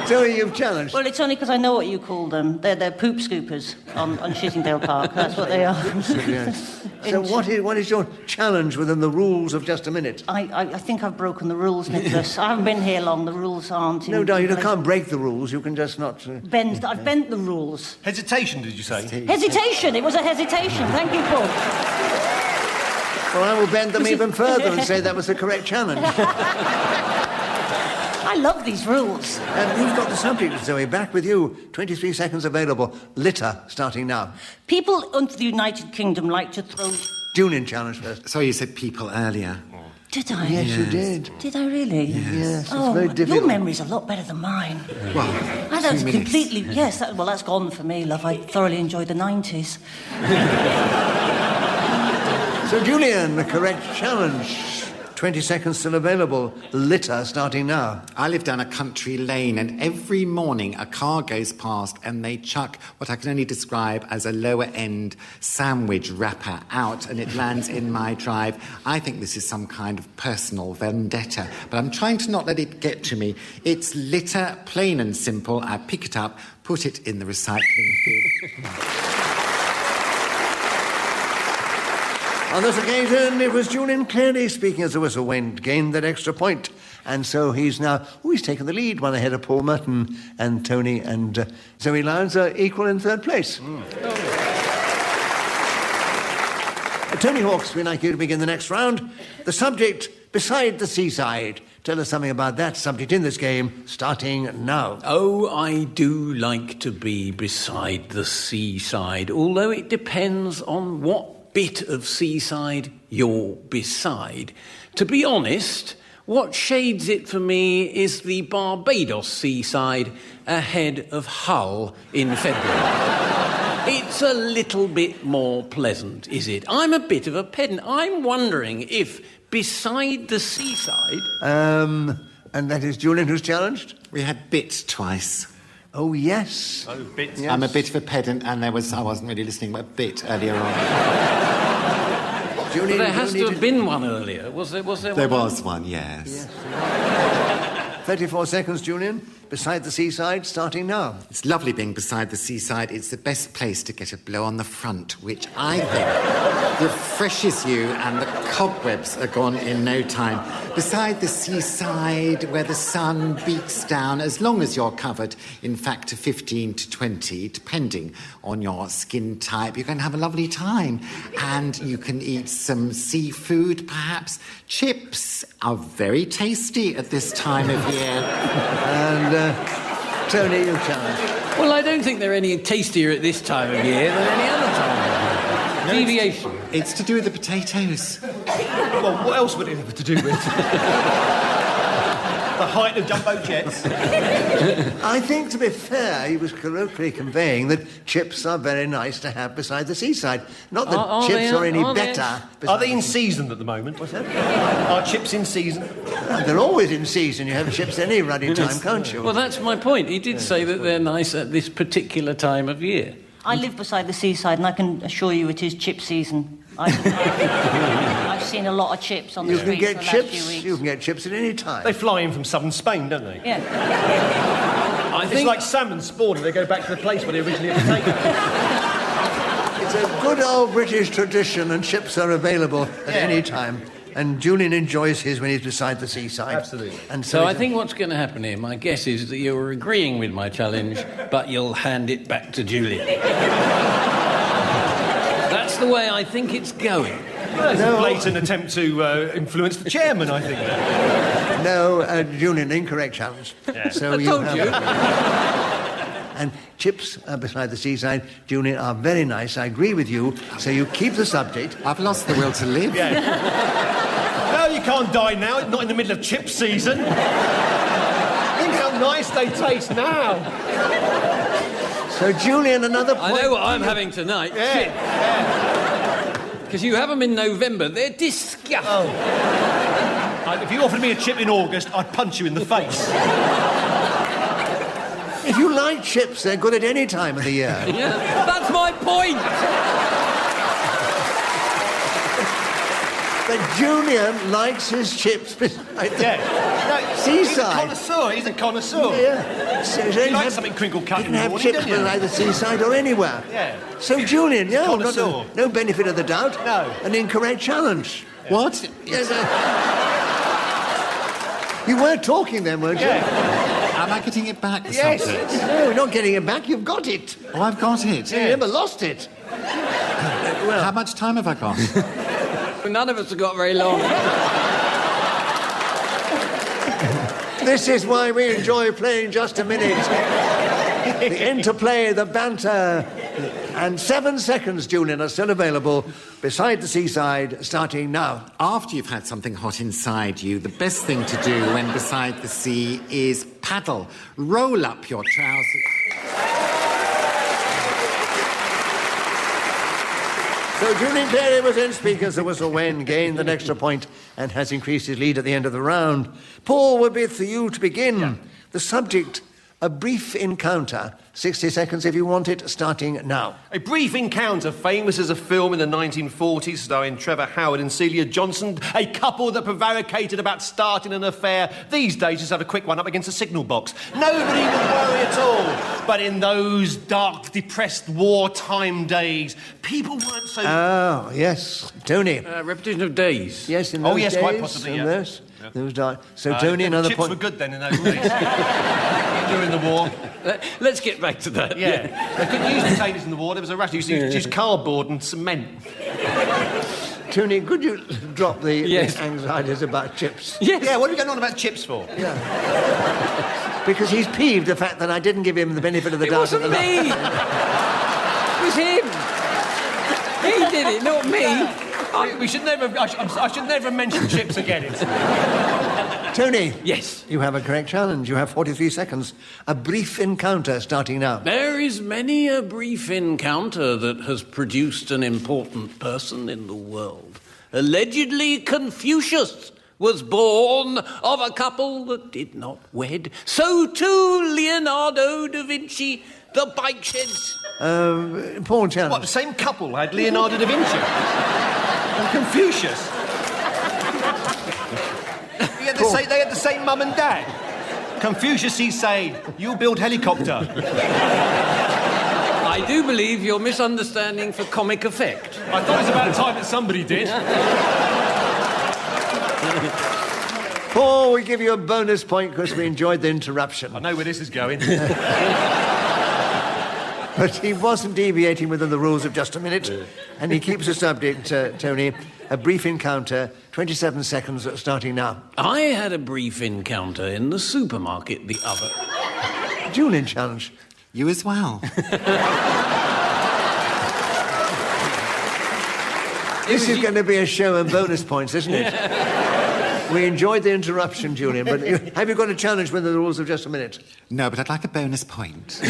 Zoe, you've challenged. Well, it's only because I know what you call them. They're poop scoopers on Shittingdale Park. That's what they are. Yes. So what is your challenge within the rules of just a minute? I think I've broken the rules, Nicholas. I haven't been here long. The rules aren't... No, you can't break the rules. You can just not... I've bent the rules. Hesitation, did you say? Hesitation. It was a hesitation. Thank you, Paul. Well, I will bend them even further and say that was the correct challenge. I love these rules. And you've got the subject, Zoe. Back with you. 23 seconds available. Litter, starting now. People into the United Kingdom like to throw... Julian challenge first. Sorry, you said people earlier. Did I? Yes, you did. Did I really? Yes, it's very difficult. Your memory's a lot better than mine. Well, That's 2 minutes. completely... Yes, that's gone for me, love. I thoroughly enjoyed the 90s. So, Julian, the correct challenge. 20 seconds still available. Litter, starting now. I live down a country lane, and every morning a car goes past and they chuck what I can only describe as a lower-end sandwich wrapper out, and it lands in my drive. I think this is some kind of personal vendetta, but I'm trying to not let it get to me. It's litter, plain and simple. I pick it up, put it in the recycling bin. On this occasion, it was Julian Clary speaking as the whistle went, gained that extra point. And so he's taken the lead, one ahead of Paul Merton, and Tony and Zoe Lyons are equal in third place. Tony Hawks, we'd like you to begin the next round. The subject, beside the seaside. Tell us something about that subject in this game, starting now. Oh, I do like to be beside the seaside, although it depends on what bit of seaside you're beside. To be honest, what shades it for me is the Barbados seaside ahead of Hull in February. It's a little bit more pleasant, is it? I'm a bit of a pedant. I'm wondering if beside the seaside... And that is Julian who's challenged? We had bit twice. Oh, yes. Oh, bits. Yes. I'm a bit of a pedant, and I wasn't really listening, but a bit earlier on. Julian, But there has to have been one earlier. Was there There one? was one, yes. 34 seconds, Julian. Beside the seaside, starting now. It's lovely being beside the seaside. It's the best place to get a blow on the front, which I think refreshes you, and the cobwebs are gone in no time. Beside the seaside, where the sun beats down, as long as you're covered in factor 15 to 20, depending on your skin type, you can have a lovely time. And you can eat some seafood, perhaps. Chips are very tasty at this time of year. And, Tony, you challenge. Well, I don't think they're any tastier at this time of year than any other time of year. Deviation. It's to do with the potatoes. Well, what else would it have to do with? The height of jumbo jets. I think, to be fair, he was colloquially conveying that chips are very nice to have beside the seaside. Not that chips are any better. Are they in season at the moment? What's that? Are chips in season? They're always in season. You have chips any ruddy time, can't you? Well, that's my point. He did say that they're nice at this particular time of year. I live beside the seaside, and I can assure you it is chip season. I've seen a lot of chips on the streets in the last few weeks. You can get chips at any time. They fly in from southern Spain, don't they? Yeah. It's like salmon spawning. They go back to the place where they originally had taken. It's a good old British tradition, and chips are available at any time. And Julian enjoys his when he's beside the seaside. Absolutely. And So I think what's going to happen here, my guess is that you're agreeing with my challenge, but you'll hand it back to Julian. That's the way I think it's going. Well, it's a blatant attempt to influence the chairman, I think. No, Julian, incorrect challenge. Yeah. So I told you. And chips beside the seaside, Julian, are very nice. I agree with you. So you keep the subject. I've lost the will to live. Yeah. No, you can't die now. Not in the middle of chip season. Think how nice they taste now. So, Julian, another point. I know what I'm having tonight. Yeah. Because you have them in November. They're disgusting. Oh. If you offered me a chip in August, I'd punch you in the face. If you like chips, they're good at any time of the year. Yeah, that's my point. But Julian likes his chips beside the seaside. He's a connoisseur. Yeah. So He likes something crinkle cut you in can the have morning, chips don't you? beside the seaside or anywhere. Yeah. So, Julian, Connoisseur. no benefit of the doubt. No. An incorrect challenge. What? Yes, you weren't talking then, weren't you? Am I getting it back, the subject? No, we're not getting it back. You've got it. Oh, I've got it. You never lost it. How much time have I got? None of us have got very long. This is why we enjoy playing Just a Minute. The interplay, the banter. And 7 seconds, Julian, are still available beside the seaside, starting now. After you've had something hot inside you, the best thing to do when beside the sea is paddle. Roll up your trousers. So Julian Perry was in speakers. The whistle when gained an extra point and has increased his lead at the end of the round. Paul, would be for you to begin. Yeah. The subject, a brief encounter. 60 seconds if you want it, starting now. A Brief Encounter, famous as a film in the 1940s, starring Trevor Howard and Celia Johnson, a couple that prevaricated about starting an affair. These days, just have a quick one up against a signal box. Nobody would worry at all. But in those dark, depressed wartime days, people weren't so... Oh, yes. Tony. Repetition of days. Yes, in those days. Quite possibly, yeah. Yes. Those dark. So, Tony, another chips point. were good then in those days. During the war. Let's get back to that. Yeah. They couldn't use potatoes in the war. There was a rush. They used to use cardboard and cement. Tony, could you drop the anxieties about chips? Yes. Yeah, what are we going on about chips for? Yeah. Because he's peeved the fact that I didn't give him the benefit of the doubt. It wasn't me. It was him. He did it, not me. We should never. I should never mention chips again. Tony. Yes. You have a correct challenge. You have 43 seconds. A brief encounter starting now. There is many a brief encounter that has produced an important person in the world. Allegedly, Confucius was born of a couple that did not wed. So too Leonardo da Vinci, the bike sheds. Paul challenge. What, the same couple had Leonardo da Vinci? And Confucius? They had the same mum and dad? Confucius, he's saying, you build helicopter. I do believe you're misunderstanding for comic effect. I thought it was about time that somebody did. Paul, we give you a bonus point because we enjoyed the interruption. I know where this is going. But he wasn't deviating within the rules of just a minute. And he keeps the subject, Tony, a brief encounter, 27 seconds starting now. I had a brief encounter in the supermarket the other... Julian challenge. You as well. This is going to be a show and bonus points, isn't it? We enjoyed the interruption, Julian, but have you got a challenge within the rules of just a minute? No, but I'd like a bonus point.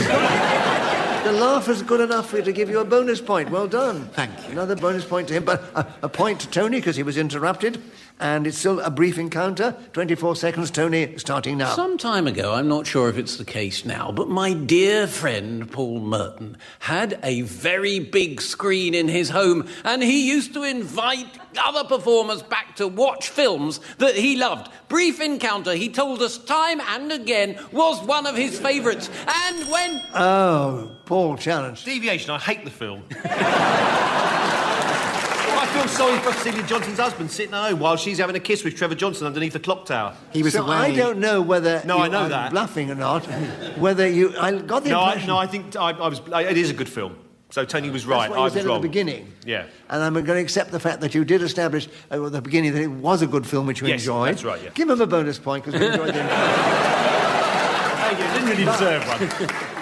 The laugh is good enough for you to give you a bonus point. Well done. Thank you. Another bonus point to him, but a point to Tony because he was interrupted. And it's still a brief encounter. 24 seconds, Tony, starting now. Some time ago, I'm not sure if it's the case now, but my dear friend Paul Merton had a very big screen in his home, and he used to invite other performers back to watch films that he loved. Brief encounter, he told us time and again, was one of his favourites. And when... Oh, Paul, challenge. Deviation, I hate the film. I feel sorry for Celia Johnson's husband sitting at home while she's having a kiss with Trevor Johnson underneath the clock tower. He was so away. I don't know whether No, you I know are that. bluffing or not. Whether you... I got the impression... I think I was... It is a good film. So Tony was right. That's what you I said was wrong. at the beginning. Yeah. And I'm going to accept the fact that you did establish at the beginning that it was a good film which you Yes, enjoyed. that's right, yeah. Give him a bonus point because we enjoyed the Thank you. Didn't really deserve one.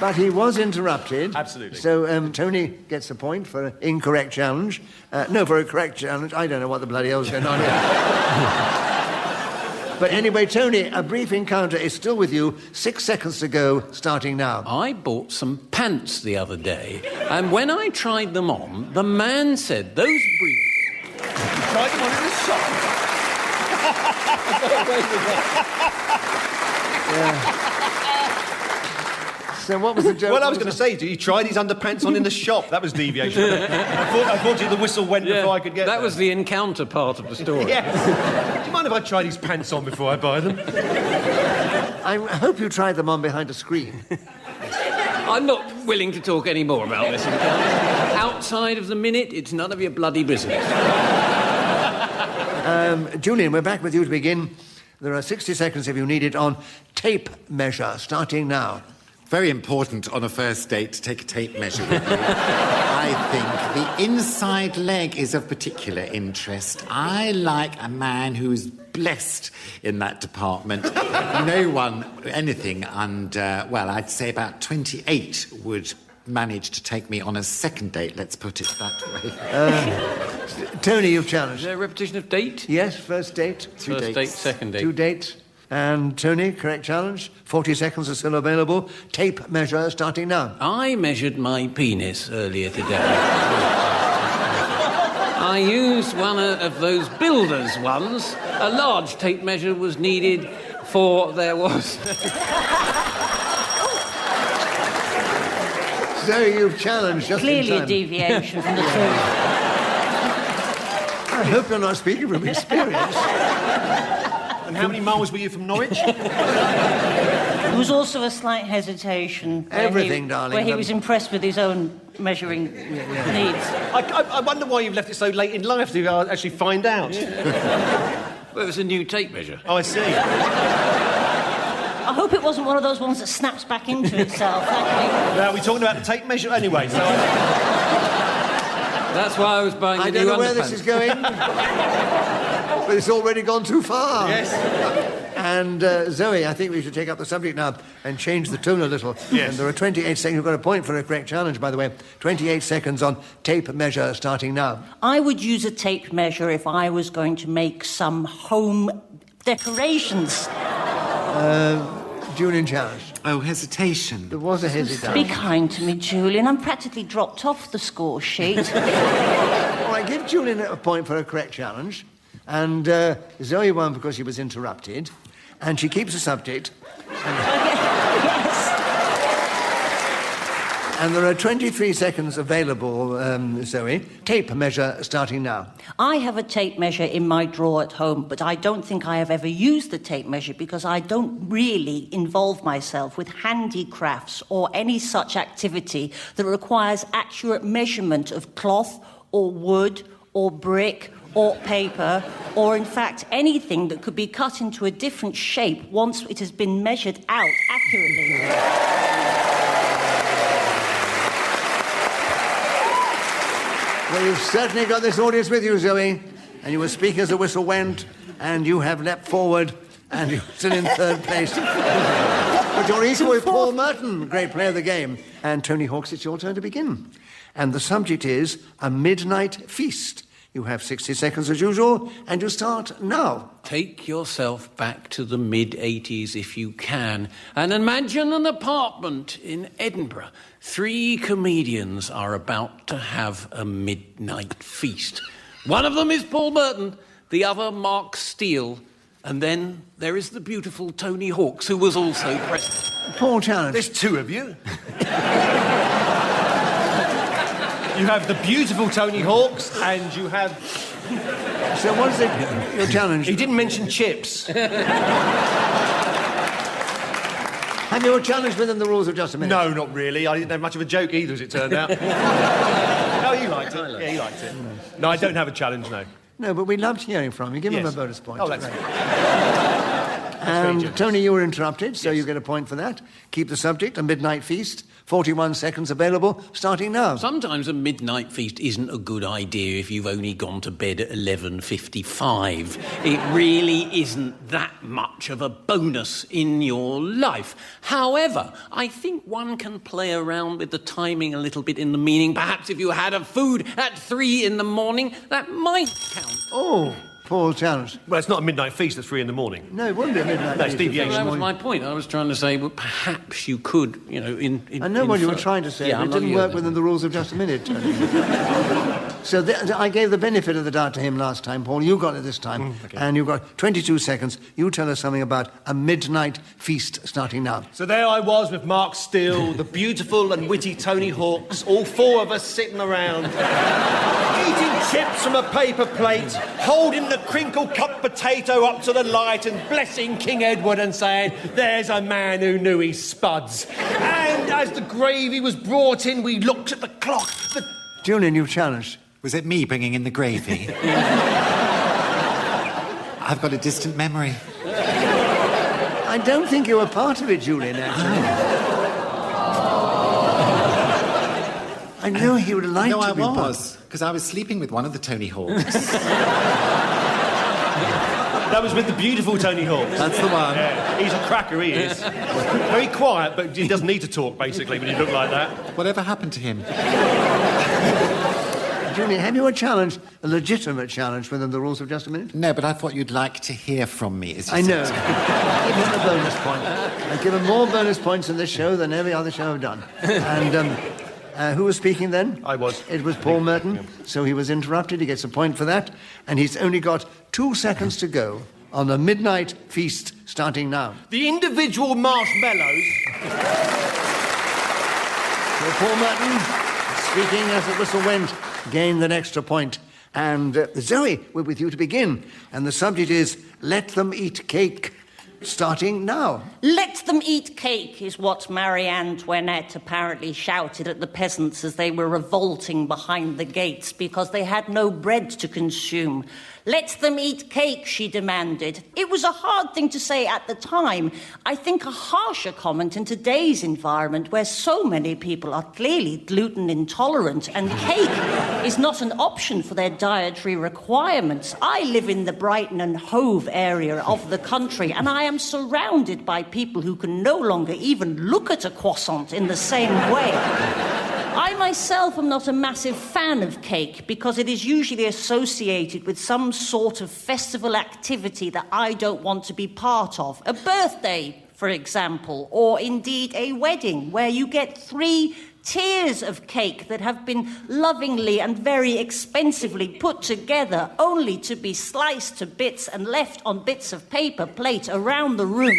But he was interrupted. Absolutely. So Tony gets a point for an incorrect challenge. No, for a correct challenge. I don't know what the bloody hell's going on here. But anyway, Tony, a brief encounter is still with you. 6 seconds to go, starting now. I bought some pants the other day, and when I tried them on, the man said those briefs... Tried them on in the shop. So what was the joke? Well, I was going to say, you tried his underpants on in the shop. That was deviation. Unfortunately, the whistle went before I could get That there. was the encounter part of the story. Yes. Do you mind if I try these pants on before I buy them? I hope you tried them on behind a screen. I'm not willing to talk any more about this encounter. Outside of the minute, it's none of your bloody business. Julian, we're back with you to begin. There are 60 seconds if you need it on tape measure, starting now. Very important on a first date to take a tape measure with you. I think the inside leg is of particular interest. I like a man who's blessed in that department. Anything under, well, I'd say about 28 would manage to take me on a second date, let's put it that way. Tony, you've challenged. Is there a repetition of date? Yes, first date. First date, second date. 2 dates. And Tony, correct challenge. 40 seconds are still available. Tape measure starting now. I measured my penis earlier today. I used one of those builder's ones. A large tape measure was needed for there was... So you've challenged just Clearly in a time. deviation from the truth. I hope you're not speaking from experience. And how many miles were you from Norwich? There was also a slight hesitation. Everything, darling. Where he was impressed with his own measuring needs. I wonder why you've left it so late in life to actually find out. Well, it was a new tape measure. Oh, I see. I hope it wasn't one of those ones that snaps back into itself. Now, we're talking about the tape measure anyway, so... That's why I was buying the I new don't know where underpants. this is going. But it's already gone too far. Yes. And Zoe, I think we should take up the subject now and change the tone a little. Yes. And there are 28 seconds. You've got a point for a correct challenge, by the way. 28 seconds on tape measure starting now. I would use a tape measure if I was going to make some home decorations. Julian challenge. Oh, hesitation. There was a hesitation. Be kind to me, Julian. I'm practically dropped off the score sheet. Well, I give Julian a point for a correct challenge. And Zoe won because she was interrupted. And she keeps the subject. Yes. And there are 23 seconds available, Zoe. Tape measure starting now. I have a tape measure in my drawer at home, but I don't think I have ever used the tape measure because I don't really involve myself with handicrafts or any such activity that requires accurate measurement of cloth or wood or brick or paper, or in fact anything that could be cut into a different shape once it has been measured out accurately. Well, you've certainly got this audience with you, Zoe. And you were speaking as the whistle went, and you have leapt forward, and you're still in third place. But you're equal with Paul Merton, great player of the game. And Tony Hawks, it's your turn to begin. And the subject is a midnight feast. You have 60 seconds as usual, and you start now. Take yourself back to the mid-80s if you can, and imagine an apartment in Edinburgh. 3 comedians are about to have a midnight feast. One of them is Paul Merton, the other Mark Steele, and then there is the beautiful Tony Hawks, who was also present. Paul, challenge. There's 2 of you. You have the beautiful Tony Hawks, and you have... So what's your challenge? He didn't mention chips. Have you a challenge within the rules of just a minute? No, not really. I didn't have much of a joke either, as it turned out. Oh, you liked it. Yeah, you liked it. No, I don't have a challenge, no. No, but we loved hearing from you. Give him Yes. a bonus point. Oh, that's Great. great. And Tony, you were interrupted, so you get a point for that. Keep the subject, a midnight feast. 41 seconds available, starting now. Sometimes a midnight feast isn't a good idea if you've only gone to bed at 11:55. It really isn't that much of a bonus in your life. However, I think one can play around with the timing a little bit in the meaning. Perhaps if you had a food at 3 in the morning, that might count. Oh, Paul, challenge. Well, it's not a midnight feast at 3 in the morning. No, it wouldn't be a midnight No, feast. it's deviation. Well, that was my point. I was trying to say, well, perhaps you could, you know, I know what you were trying to say, Yeah, but it I'm didn't not work you. within the rules of just a minute, Tony. So I gave the benefit of the doubt to him last time, Paul. You got it this time. Okay. And you've got 22 seconds. You tell us something about a midnight feast starting now. So there I was with Mark Steele, the beautiful and witty Tony Hawks, all 4 of us sitting around, eating chips from a paper plate, holding the crinkle-cut potato up to the light and blessing King Edward and saying, "There's a man who knew his spuds." And as the gravy was brought in, we looked at the clock. Julian, you've challenged. Was it me bringing in the gravy? I've got a distant memory. I don't think you were part of it, Julian, actually. I know he would like No, to I be part. was, because I was sleeping with one of the Tony Hawks. That was with the beautiful Tony Hawks. That's the one. Yeah, he's a cracker, he is. Very quiet, but he doesn't need to talk, basically, when you look like that. Whatever happened to him? Julian, have you a challenge, a legitimate challenge within the rules of just a minute? No, but I thought you'd like to hear from me, as you I know. said. Give him a bonus point. I've given more bonus points in this show than every other show I've done. And who was speaking then? I was. It was Paul Merton. So he was interrupted. He gets a point for that. And he's only got 2 seconds to go on the midnight feast starting now. The individual marshmallows... So Paul Merton, speaking as the whistle went, gained an extra point. And Zoe, we're with you to begin. And the subject is, let them eat cake, starting now. Let them eat cake is what Marie Antoinette apparently shouted at the peasants as they were revolting behind the gates because they had no bread to consume. Let them eat cake, she demanded. It was a hard thing to say at the time. I think a harsher comment in today's environment where so many people are clearly gluten intolerant and cake is not an option for their dietary requirements. I live in the Brighton and Hove area of the country and I am surrounded by people who can no longer even look at a croissant in the same way. I myself am not a massive fan of cake because it is usually associated with some sort of festival activity that I don't want to be part of. A birthday, for example, or indeed a wedding where you get 3 tiers of cake that have been lovingly and very expensively put together only to be sliced to bits and left on bits of paper plate around the room.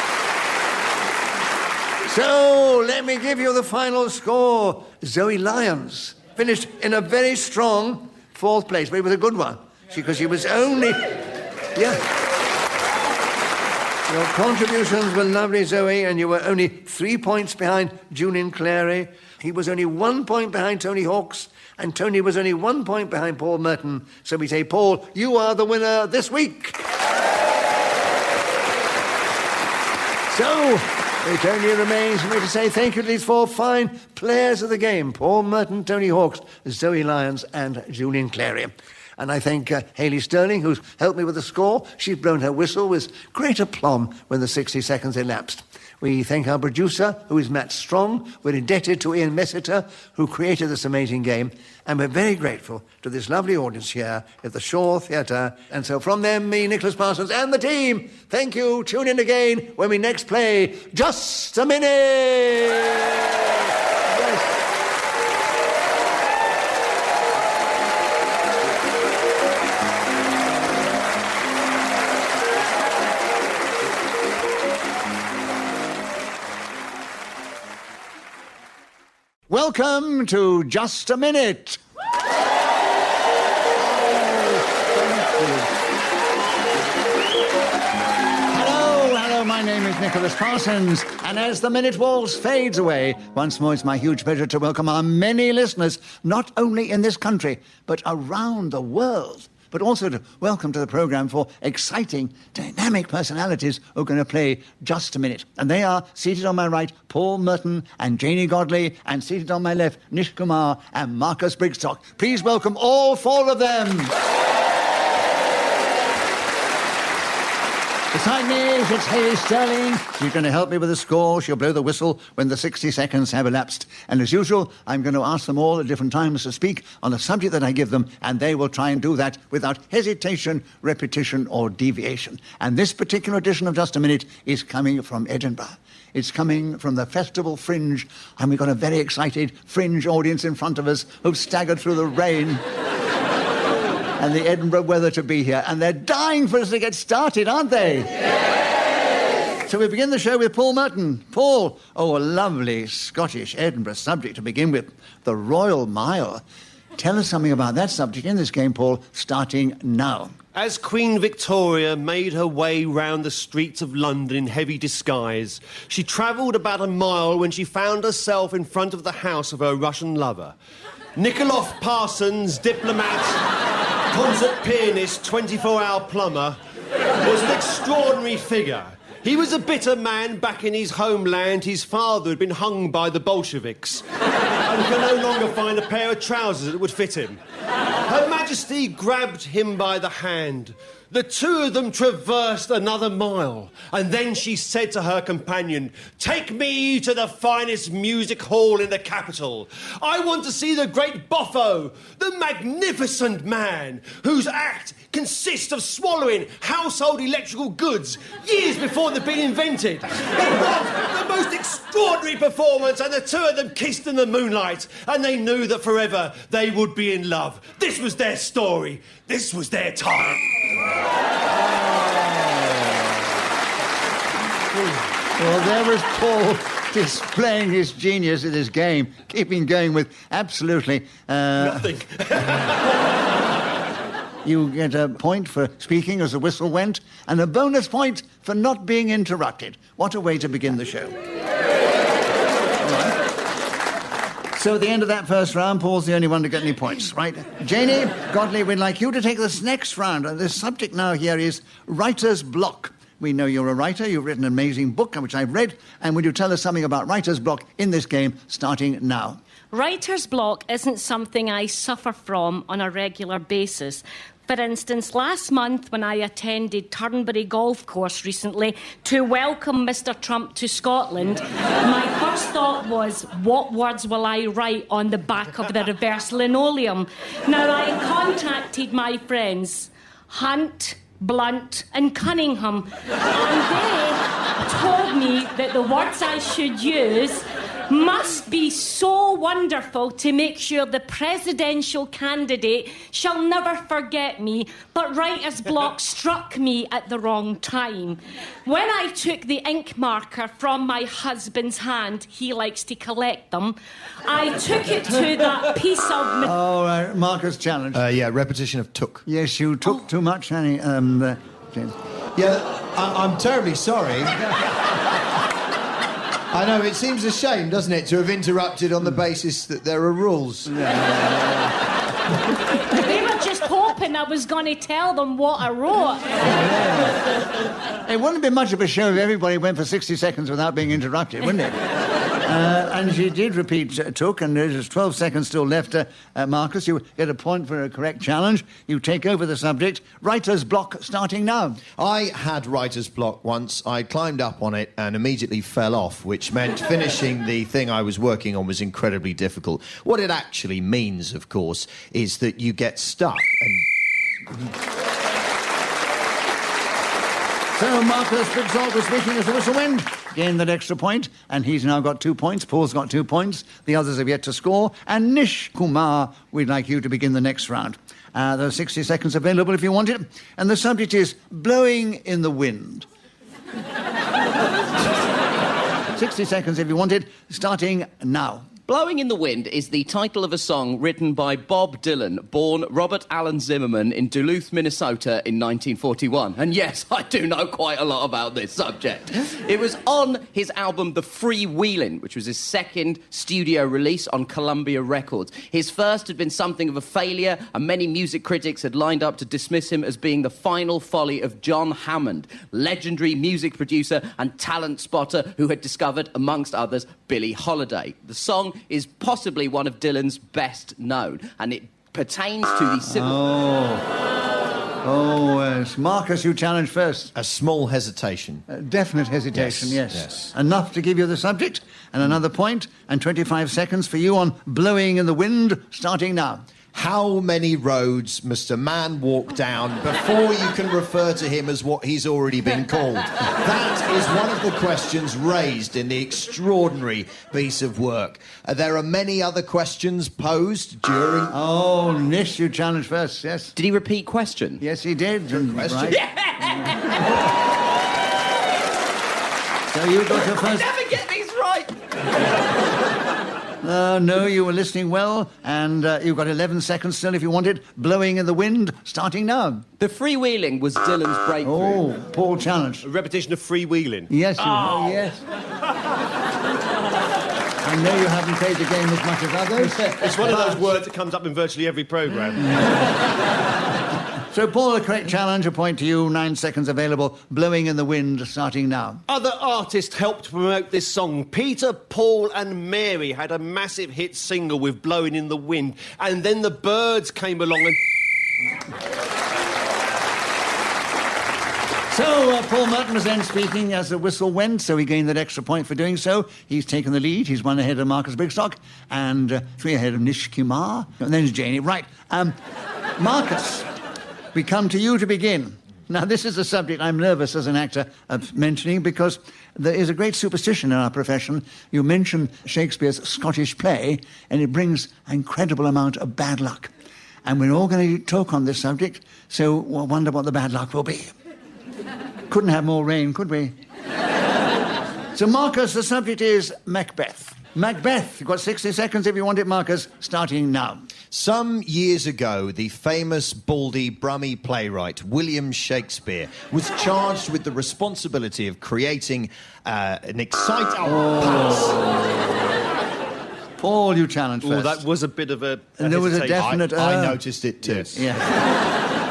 So, let me give you the final score. Zoe Lyons finished in a very strong 4th place, but it was a good one, because she was only... Yeah. Your contributions were lovely, Zoe, and you were only 3 points behind Julian Clary. He was only 1 point behind Tony Hawks, and Tony was only 1 point behind Paul Merton. So we say, Paul, you are the winner this week. So, it only remains for me to say thank you to these 4 fine players of the game, Paul Merton, Tony Hawks, Zoe Lyons, and Julian Clary. And I thank Hayley Sterling, who's helped me with the score. She's blown her whistle with great aplomb when the 60 seconds elapsed. We thank our producer, who is Matt Strong. We're indebted to Ian Messiter, who created this amazing game. And we're very grateful to this lovely audience here at the Shaw Theatre. And so from them, me, Nicholas Parsons, and the team, thank you. Tune in again when we next play Just a Minute! Yes. Welcome to Just a Minute. Hello, my name is Nicholas Parsons, and as the minute waltz fades away, once more it's my huge pleasure to welcome our many listeners, not only in this country, but around the world. But also to welcome to the programme 4 exciting, dynamic personalities who are going to play Just a Minute. And they are, seated on my right, Paul Merton and Janey Godley, and seated on my left, Nish, Kumar and Marcus Brigstocke. Please welcome all 4 of them. Beside me, it's Hayley Sterling. She's going to help me with the score. She'll blow the whistle when the 60 seconds have elapsed. And as usual, I'm going to ask them all at different times to speak on a subject that I give them, and they will try and do that without hesitation, repetition, or deviation. And this particular edition of Just a Minute is coming from Edinburgh. It's coming from the Festival Fringe, and we've got a very excited Fringe audience in front of us who've staggered through the rain and the Edinburgh weather to be here, and they're dying for us to get started, aren't they? Yes! So we begin the show with Paul Merton. Paul, a lovely Scottish Edinburgh subject to begin with, the Royal Mile. Tell us something about that subject in this game, Paul, starting now. As Queen Victoria made her way round the streets of London in heavy disguise, she travelled about a mile when she found herself in front of the house of her Russian lover. Nicholas Parsons, diplomat, concert pianist, 24-hour plumber, was an extraordinary figure. He was a bitter man back in his homeland. His father had been hung by the Bolsheviks and could no longer find a pair of trousers that would fit him. Her Majesty grabbed him by the hand. The two of them traversed another mile, and then she said to her companion, "Take me to the finest music hall in the capital. I want to see the great Boffo, the magnificent man whose act consists of swallowing household electrical goods years before they'd been invented." It was the most extraordinary performance, and the two of them kissed in the moonlight, and they knew that forever they would be in love. This was their story. This was their time. Well, there was Paul displaying his genius in this game, keeping going with absolutely... Nothing. You get a point for speaking as the whistle went, and a bonus point for not being interrupted. What a way to begin the show. So at the end of that first round, Paul's the only one to get any points, right? Janey, Godley, we'd like you to take this next round. And the subject now here is writer's block. We know you're a writer. You've written an amazing book, which I've read. And would you tell us something about writer's block in this game, starting now? Writer's block isn't something I suffer from on a regular basis. For instance, last month when I attended Turnberry Golf Course recently to welcome Mr. Trump to Scotland, my first thought was, what words will I write on the back of the reverse linoleum? Now, I contacted my friends, Hunt, Blunt and Cunningham, and they told me that the words I should use must be so wonderful to make sure the presidential candidate shall never forget me, but writer's block struck me at the wrong time. When I took the ink marker from my husband's hand, he likes to collect them, I took it to that piece of... All right, Marcus challenge. Yeah, repetition of took. Yes, you took too much, Janey. James. Yeah, I'm terribly sorry. I know, it seems a shame, doesn't it, to have interrupted on the basis that there are rules. They were just hoping I was going to tell them what I wrote. It wouldn't be much of a show if everybody went for 60 seconds without being interrupted, wouldn't it? And she did repeat took, and there's 12 seconds still left. Marcus, you get a point for a correct challenge. You take over the subject. Writer's block starting now. I had writer's block once. I climbed up on it and immediately fell off, which meant finishing the thing I was working on was incredibly difficult. What it actually means, of course, is that you get stuck and... So Marcus Brigstocke was speaking as the whistle went. Gained that extra point, and he's now got 2 points. Paul's got 2 points. The others have yet to score. And Nish, Kumar, we'd like you to begin the next round. There are 60 seconds available if you want it. And the subject is blowing in the wind. 60 seconds if you want it, starting now. Blowing in the Wind is the title of a song written by Bob Dylan, born Robert Allen Zimmerman in Duluth, Minnesota in 1941. And yes, I do know quite a lot about this subject. It was on his album The Freewheelin', which was his second studio release on Columbia Records. His first had been something of a failure, and many music critics had lined up to dismiss him as being the final folly of John Hammond, legendary music producer and talent spotter who had discovered, amongst others, Billie Holiday. The song is possibly one of Dylan's best known, and it pertains to the civil... Yes. Marcus, you challenge first. A small hesitation. Definite hesitation, yes. Yes. Enough to give you the subject, and another point, and 25 seconds for you on blowing in the wind, starting now. How many roads must a man walk down before you can refer to him as what he's already been called? That is one of the questions raised in the extraordinary piece of work. There are many other questions posed during... Oh, Nish, you challenge first, yes. Did he repeat question? Yes, he did. Question? Right. So you got your first... I never get these right! No, you were listening well, and you've got 11 seconds still if you want it. Blowing in the wind, starting now. The Freewheeling was Dylan's breakthrough. Oh, Paul challenge. A repetition of freewheeling. Yes, yes. I know you haven't played the game as much as others. It's one of those words that comes up in virtually every programme. So, Paul, a correct challenge, a point to you, 9 seconds available. Blowing in the wind, starting now. Other artists helped promote this song. Peter, Paul and Mary had a massive hit single with Blowing in the Wind, and then the Byrds came along and... So, Paul Merton was then speaking as the whistle went, so he gained that extra point for doing so. He's taken the lead. He's 1 ahead of Marcus Brigstocke and 3 ahead of Nish Kumar. And then it's Janey. Right. Marcus, we come to you to begin. Now, this is a subject I'm nervous as an actor of mentioning because there is a great superstition in our profession. You mention Shakespeare's Scottish play, and it brings an incredible amount of bad luck. And we're all going to talk on this subject, so we'll wonder what the bad luck will be. Couldn't have more rain, could we? So, Marcus, the subject is Macbeth. Macbeth, you've got 60 seconds if you want it, Marcus, starting now. Some years ago, the famous baldy Brummie playwright William Shakespeare was charged with the responsibility of creating an exciting... Paul, you challenge first. Oh, that was a bit of a and there was a definite... I noticed it too. Yes. Yeah.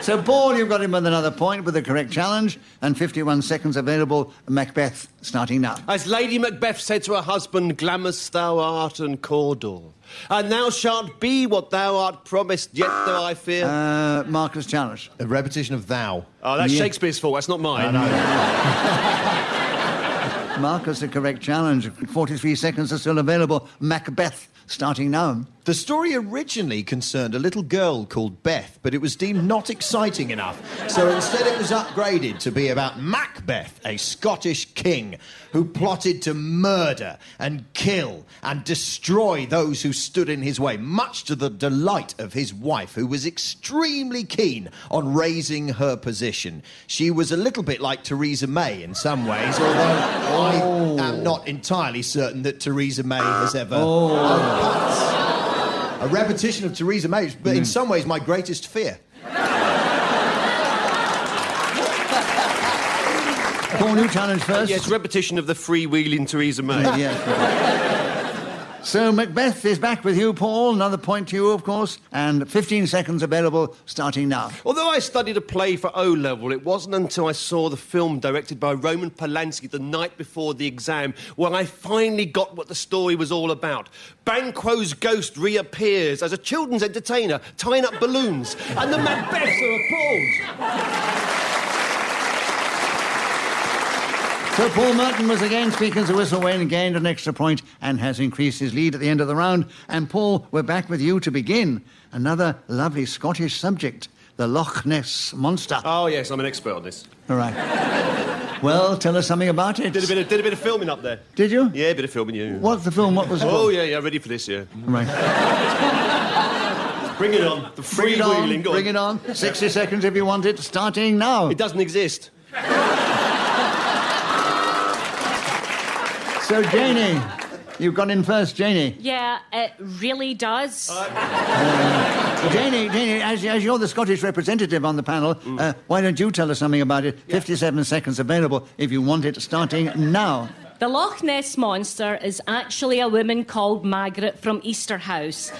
So, Paul, you've got him with another point with the correct challenge, and 51 seconds available. Macbeth, starting now. As Lady Macbeth said to her husband, "Glamis thou art and Cawdor, and thou shalt be what thou art promised, yet do I fear..." Marcus challenge. A repetition of thou. Oh, that's Shakespeare's fault, that's not mine. Marcus, the correct challenge. 43 seconds are still available. Macbeth, starting now. The story originally concerned a little girl called Beth, but it was deemed not exciting enough. So instead it was upgraded to be about Macbeth, a Scottish king who plotted to murder and kill and destroy those who stood in his way, much to the delight of his wife, who was extremely keen on raising her position. She was a little bit like Theresa May in some ways, although I am not entirely certain that Theresa May has ever... a repetition of Theresa May, but in some ways my greatest fear. Paul, new challenge first. Yes, repetition of the freewheeling Theresa May. Yes. So Macbeth is back with you, Paul. Another point to you, of course. And 15 seconds available, starting now. Although I studied a play for O-level, it wasn't until I saw the film directed by Roman Polanski the night before the exam when I finally got what the story was all about. Banquo's ghost reappears as a children's entertainer, tying up balloons, and the Macbeths are appalled. So Paul Merton was again speaking to whistle when gained an extra point and has increased his lead at the end of the round. And Paul, we're back with you to begin. Another lovely Scottish subject, the Loch Ness Monster. Oh, yes, I'm an expert on this. All right. Well, tell us something about it. Did a bit of filming up there. Did you? Yeah, a bit of filming, yeah. What's the film? What was it? Oh, yeah, ready for this, yeah. Right. Bring it on. The freewheeling. Bring it on. 60 seconds if you want it, starting now. It doesn't exist. So, Janey, you've gone in first, Janey. Yeah, it really does. Janey, as you're the Scottish representative on the panel, why don't you tell us something about it? 57 seconds available if you want it, starting now. The Loch Ness Monster is actually a woman called Margaret from Easterhouse.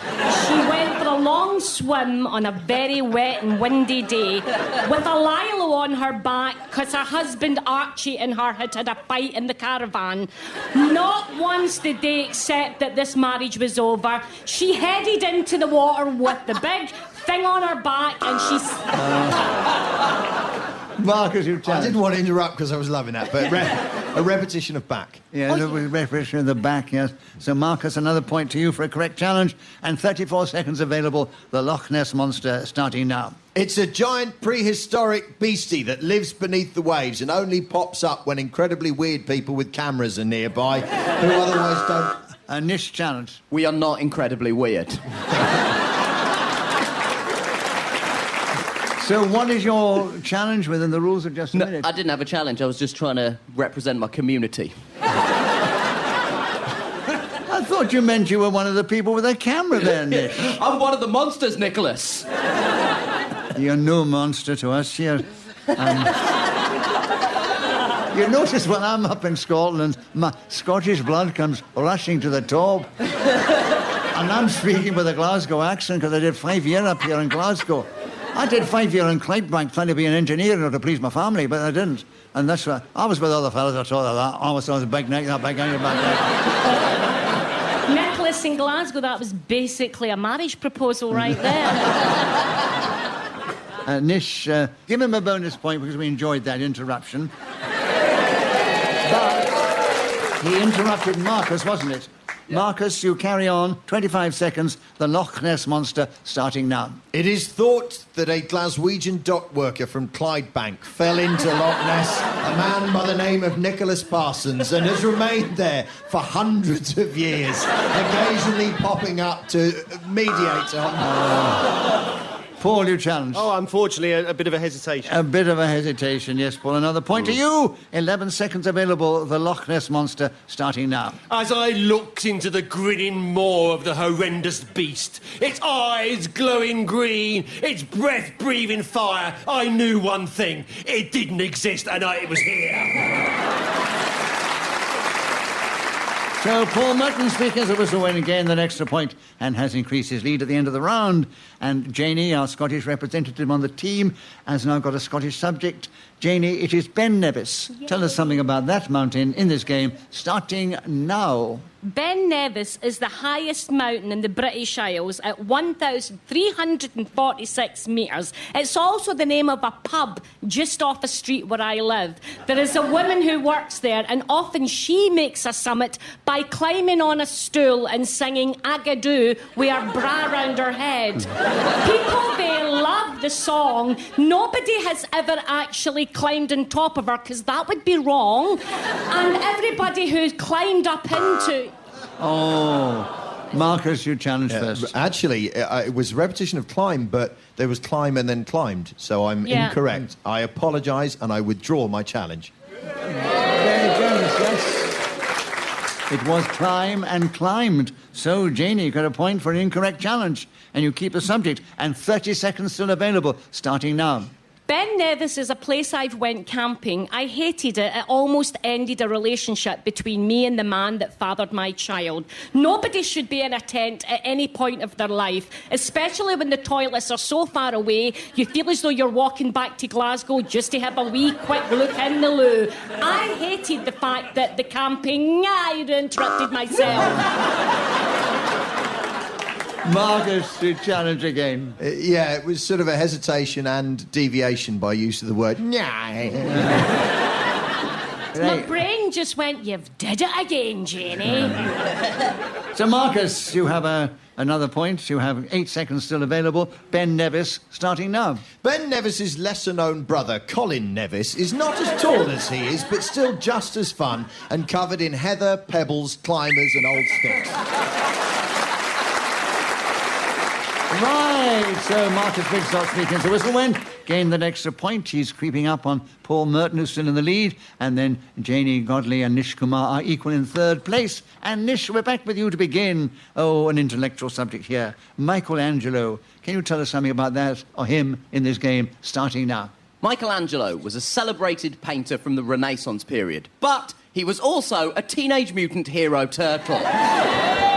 She went for a long swim on a very wet and windy day with a lilo on her back because her husband Archie and her had a fight in the caravan. Not once did they accept that this marriage was over. She headed into the water with the big thing on her back and she's... Marcus, you tell I didn't want to interrupt because I was loving that, but a repetition of back. Yeah, a repetition of the back, yes. So, Marcus, another point to you for a correct challenge, and 34 seconds available. The Loch Ness Monster, starting now. It's a giant prehistoric beastie that lives beneath the waves and only pops up when incredibly weird people with cameras are nearby who otherwise don't... A Nish challenge. We are not incredibly weird. So what is your challenge within the rules of just a minute? I didn't have a challenge. I was just trying to represent my community. I thought you meant you were one of the people with a camera there, Nish. I'm one of the monsters, Nicholas. You're no monster to us here. You notice when I'm up in Scotland, my Scottish blood comes rushing to the top. And I'm speaking with a Glasgow accent because I did 5 years up here in Glasgow. I did 5 years in Clydebank trying to be an engineer or to please my family, but I didn't. And that's why I was with other fellas that thought of that. I was a big neck, that big neck, that big neck. Nicholas in Glasgow, that was basically a marriage proposal right there. Nish, give him a bonus point because we enjoyed that interruption. But he interrupted Marcus, wasn't it? Yeah. Marcus, you carry on. 25 seconds. The Loch Ness Monster, starting now. It is thought that a Glaswegian dock worker from Clydebank fell into Loch Ness, a man by the name of Nicholas Parsons, and has remained there for hundreds of years, occasionally popping up to mediate on... Paul, you challenge. Oh, unfortunately, a bit of a hesitation. A bit of a hesitation, yes, Paul. Another point to you. 11 seconds available. The Loch Ness Monster, starting now. As I looked into the grinning maw of the horrendous beast, its eyes glowing green, its breath breathing fire, I knew one thing. It didn't exist, and it was here. So Paul Merton speaking as a whistle when again an extra point and has increased his lead at the end of the round. And Janey, our Scottish representative on the team, has now got a Scottish subject. Janey, it is Ben Nevis. Tell us something about that mountain in this game, starting now. Ben Nevis is the highest mountain in the British Isles at 1,346 metres. It's also the name of a pub just off a street where I live. There is a woman who works there, and often she makes a summit by climbing on a stool and singing Agadoo with her bra round her head. People there love the song. Nobody has ever actually climbed on top of her, because that would be wrong. And everybody who's climbed up into... Oh, Marcus, you challenge first. Actually, it was repetition of climb, but there was climb and then climbed, so I'm incorrect. I apologise and I withdraw my challenge. Very generous, yes. It was climb and climbed. So, Janey, you got a point for an incorrect challenge. And you keep the subject. And 30 seconds still available, starting now. Ben Nevis is a place I've went camping. I hated it. It almost ended a relationship between me and the man that fathered my child. Nobody should be in a tent at any point of their life, especially when the toilets are so far away, you feel as though you're walking back to Glasgow just to have a wee quick look in the loo. I hated the fact that the camping... I interrupted myself. Marcus, to challenge again. Yeah, it was sort of a hesitation and deviation by use of the word My brain just went, you've did it again, Janey. So, Marcus, you have another point. You have 8 seconds still available. Ben Nevis, starting now. Ben Nevis's lesser-known brother, Colin Nevis, is not as tall as he is, but still just as fun and covered in heather, pebbles, climbers and old sticks. Right, so Marcus Brigstocke speaking to whistle went, gained the extra point. He's creeping up on Paul Merton, who's still in the lead, and then Janey, Godley and Nish Kumar are equal in third place. And Nish, we're back with you to begin. Oh, an intellectual subject here. Michelangelo. Can you tell us something about that, or him, in this game, starting now? Michelangelo was a celebrated painter from the Renaissance period, but he was also a Teenage Mutant Hero Turtle.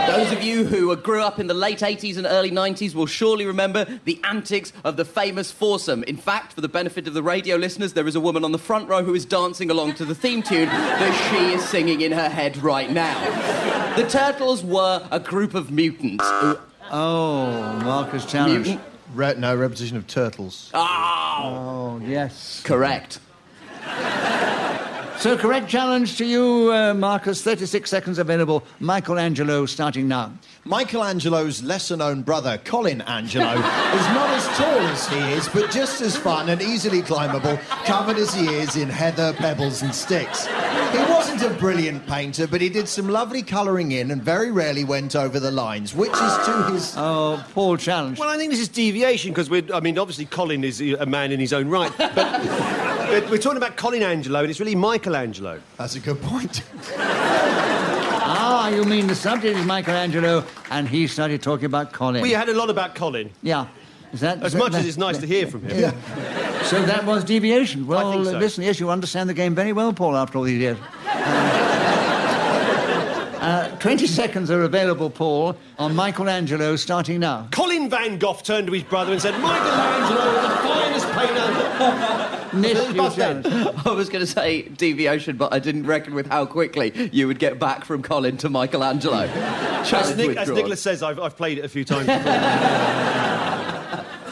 Those of you who grew up in the late 80s and early 90s will surely remember the antics of the famous foursome. In fact, for the benefit of the radio listeners, there is a woman on the front row who is dancing along to the theme tune that she is singing in her head right now. The Turtles were a group of mutants who... Oh, Marcus challenge. No, repetition of turtles. Oh, yes. Correct. So, correct challenge to you, Marcus. 36 seconds available. Michelangelo, starting now. Michelangelo's lesser-known brother, Colin Angelo, is not as tall as he is, but just as fun and easily climbable, covered as he is in heather, pebbles and sticks. He wasn't a brilliant painter, but he did some lovely colouring in and very rarely went over the lines, which is to his... Oh, Paul challenge. Well, I think this is deviation, because obviously Colin is a man in his own right, but we're talking about Colin Angelo, and it's really Michelangelo. That's a good point. Ah, you mean the subject is Michelangelo, and he started talking about Colin. We had a lot about Colin. Yeah. As much as it's nice to hear from him. Yeah. So that was deviation. Well, I think so. Listen, yes, you understand the game very well, Paul, after all these years. 20 seconds are available, Paul, on Michelangelo, starting now. Colin Van Gogh turned to his brother and said, Michelangelo is the finest painter. Nish, you challenge. I was going to say deviation, but I didn't reckon with how quickly you would get back from Colin to Michelangelo. As Nicholas says, I've played it a few times before.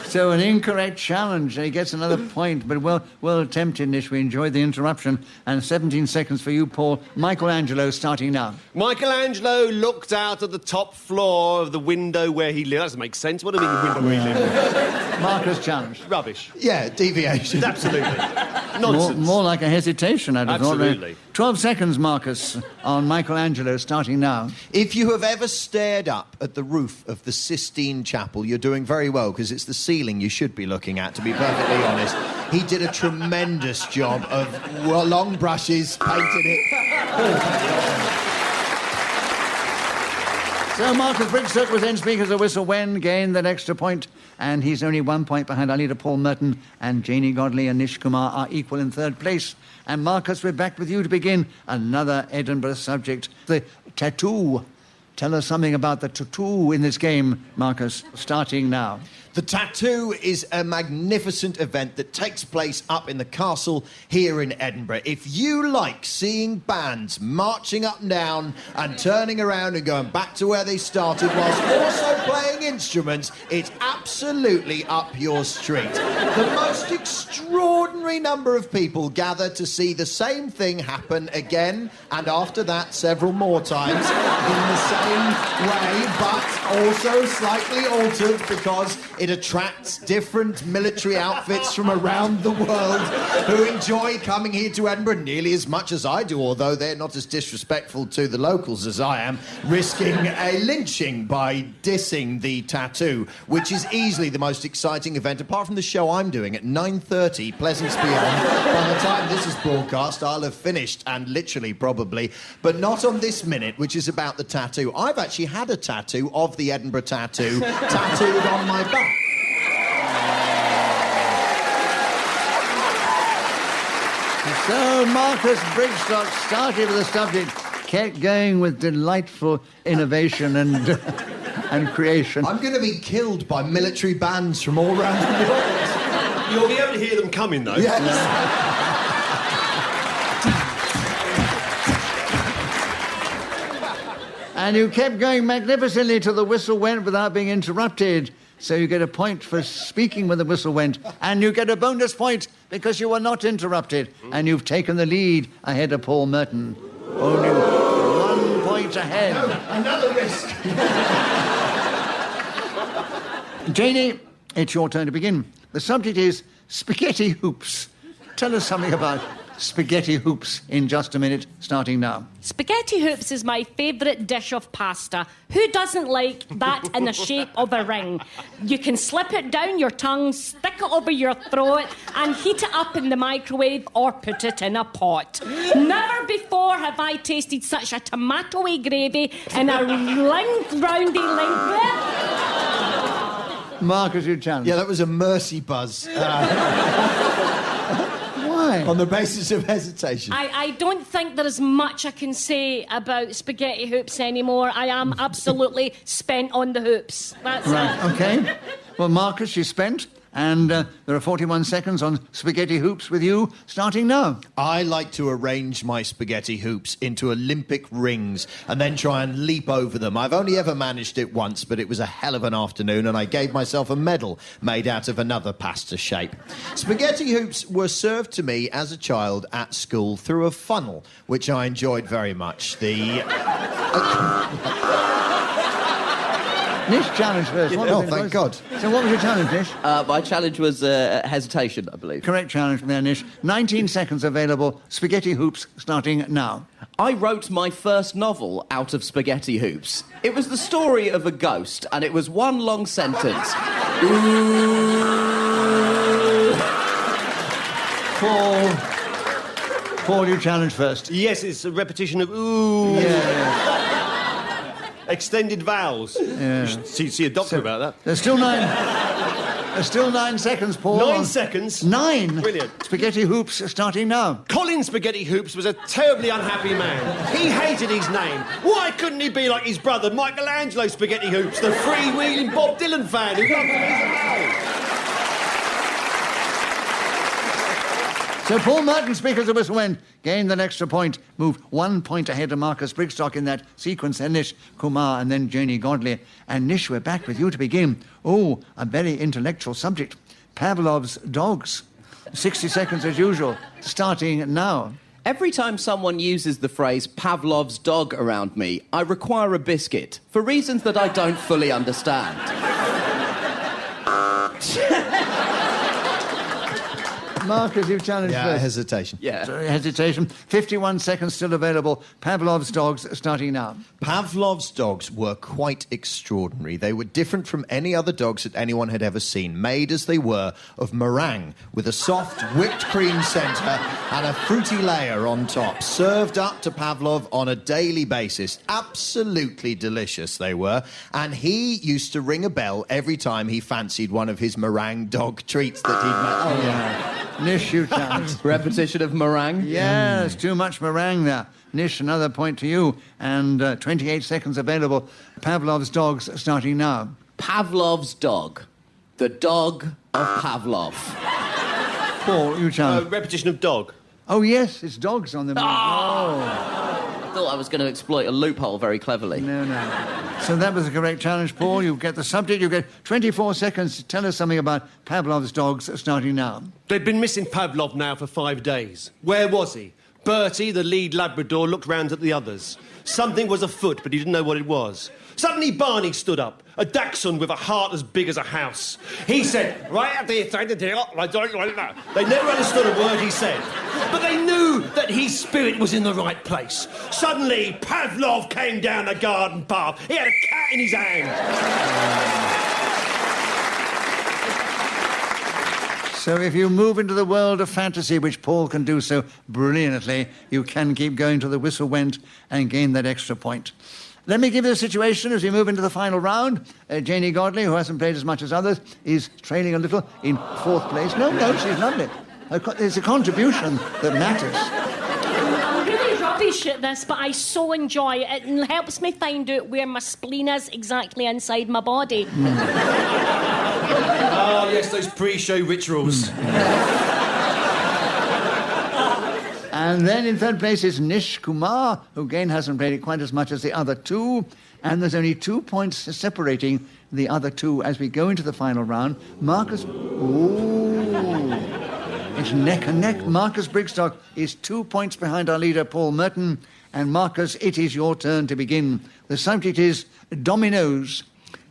So an incorrect challenge. He gets another point, but well attempted, Nish. We enjoyed the interruption. And 17 seconds for you, Paul. Michelangelo, starting now. Michelangelo looked out at the top floor of the window where he lived. That doesn't make sense. What do you mean the window where he lived? Marcus challenge. Rubbish. Yeah, deviation. Absolutely. Nonsense. More like a hesitation, I'd have thought. Absolutely. 12 seconds, Marcus, on Michelangelo, starting now. If you have ever stared up at the roof of the Sistine Chapel, you're doing very well, because it's the ceiling you should be looking at, to be perfectly honest. He did a tremendous job of long brushes, painted it. So Marcus Brigstocke was then speaker as a whistle when gained that extra point, and he's only 1 point behind our leader Paul Merton, and Janey, Godley and Nish Kumar are equal in third place. And Marcus, we're back with you to begin another Edinburgh subject, the tattoo. Tell us something about the tattoo in this game, Marcus, starting now. The Tattoo is a magnificent event that takes place up in the castle here in Edinburgh. If you like seeing bands marching up and down and turning around and going back to where they started whilst also playing instruments, it's absolutely up your street. The most extraordinary number of people gather to see the same thing happen again, and after that several more times in the same way, but also slightly altered because it attracts different military outfits from around the world who enjoy coming here to Edinburgh nearly as much as I do, although they're not as disrespectful to the locals as I am, risking a lynching by dissing the Tattoo, which is easily the most exciting event, apart from the show I'm doing at 9:30, Pleasance Beyond. By the time this is broadcast, I'll have finished, and literally probably, but not on this minute, which is about the Tattoo. I've actually had a tattoo of the Edinburgh Tattoo tattooed on my back. So Marcus Brigstocke started with the subject, kept going with delightful innovation and creation. I'm going to be killed by military bands from all around the world. You'll be able to hear them coming, though. Yes. And you kept going magnificently till the whistle went without being interrupted. So you get a point for speaking when the whistle went. And you get a bonus point because you were not interrupted. And you've taken the lead ahead of Paul Merton. Only 1 point ahead. No, another risk. Janey, it's your turn to begin. The subject is spaghetti hoops. Tell us something about spaghetti hoops in just a minute, starting now. Spaghetti hoops is my favourite dish of pasta. Who doesn't like that in the shape of a ring? You can slip it down your tongue, stick it over your throat, and heat it up in the microwave or put it in a pot. Never before have I tasted such a tomatoey gravy in a roundy length. Marcus, you challenge. Yeah, that was a mercy buzz. Why? On the basis of hesitation. I don't think there is much I can say about spaghetti hoops anymore. I am absolutely spent on the hoops. That's Right, it. OK. Well, Marcus, you spent, and there are 41 seconds on spaghetti hoops with you, starting now. I like to arrange my spaghetti hoops into Olympic rings and then try and leap over them. I've only ever managed it once, but it was a hell of an afternoon, and I gave myself a medal made out of another pasta shape. Spaghetti hoops were served to me as a child at school through a funnel, which I enjoyed very much. Nish challenge first. Oh, thank God. So what was your challenge, Nish? My challenge was hesitation, I believe. Correct challenge from there, Nish. 19 seconds available. Spaghetti hoops starting now. I wrote my first novel out of spaghetti hoops. It was the story of a ghost, and it was one long sentence. Paul, you challenge first. Yes, it's a repetition of ooh. Yeah. Extended vowels. Yeah. You should see a doctor about that. There's still 9 seconds, Paul. 9 seconds? 9. Brilliant. Spaghetti hoops starting now. Colin Spaghetti Hoops was a terribly unhappy man. He hated his name. Why couldn't he be like his brother, Michelangelo Spaghetti Hoops, the freewheeling Bob Dylan fan who loved him as a man? So Paul Merton, speakers of whistle went, gained an extra point, moved 1 point ahead of Marcus Brigstocke in that sequence, then Nish, Kumar, and then Janey, Godley. And Nish, we're back with you to begin. Oh, a very intellectual subject. Pavlov's dogs. 60 seconds as usual, starting now. Every time someone uses the phrase Pavlov's dog around me, I require a biscuit, for reasons that I don't fully understand. Marcus, you've challenged first. Hesitation. Yeah. Sorry, hesitation. 51 seconds still available. Pavlov's dogs starting now. Pavlov's dogs were quite extraordinary. They were different from any other dogs that anyone had ever seen, made as they were of meringue, with a soft whipped cream centre and a fruity layer on top, served up to Pavlov on a daily basis. Absolutely delicious they were, and he used to ring a bell every time he fancied one of his meringue dog treats that he'd made. Oh, yeah. Nish, you challenge. Repetition of meringue? Yeah, there's too much meringue there. Nish, another point to you. And 28 seconds available. Pavlov's dogs starting now. Pavlov's dog. The dog of Pavlov. Paul, you challenge. Repetition of dog. Oh, yes, it's dogs on the menu. I thought I was going to exploit a loophole very cleverly. No. So that was the correct challenge, Paul. You get the subject. You get 24 seconds to tell us something about Pavlov's dogs, starting now. They'd been missing Pavlov now for 5 days. Where was he? Bertie, the lead Labrador, looked round at the others. Something was afoot, but he didn't know what it was. Suddenly Barney stood up, a dachshund with a heart as big as a house. He said, right at the side of the deal, I don't know. They never understood a word he said, but they knew that his spirit was in the right place. Suddenly, Pavlov came down the garden path. He had a cat in his hand. So if you move into the world of fantasy, which Paul can do so brilliantly, you can keep going till the whistle went and gain that extra point. Let me give you the situation as we move into the final round. Janey Godley, who hasn't played as much as others, is trailing a little in 4th place. No, she's lovely. It's a contribution that matters. I'm really rubbish at this, but I so enjoy it. It helps me find out where my spleen is exactly inside my body. Ah, yes, those pre-show rituals. And then in 3rd place is Nish Kumar, who again hasn't played it quite as much as the other two. And there's only 2 points separating the other two as we go into the final round. Marcus... Ooh. It's neck and neck. Marcus Brigstocke is 2 points behind our leader, Paul Merton. And Marcus, it is your turn to begin. The subject is Dominoes.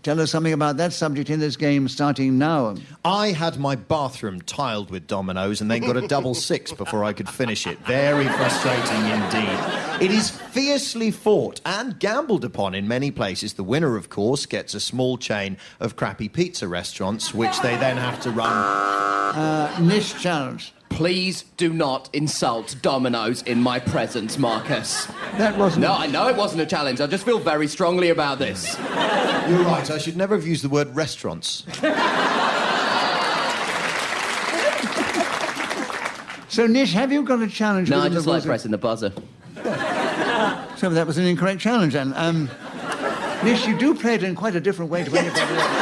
Tell us something about that subject in this game, starting now. I had my bathroom tiled with dominoes and then got a double 6 before I could finish it. Very frustrating indeed. It is fiercely fought and gambled upon in many places. The winner, of course, gets a small chain of crappy pizza restaurants, which they then have to run. Nish challenge. Please do not insult Dominoes in my presence, Marcus. That wasn't... No, I know it wasn't a challenge. I just feel very strongly about this. You're right, I should never have used the word restaurants. So, Nish, have you got a challenge? No, I just like pressing the buzzer. So that was an incorrect challenge, then. Nish, you do play it in quite a different way to anybody else.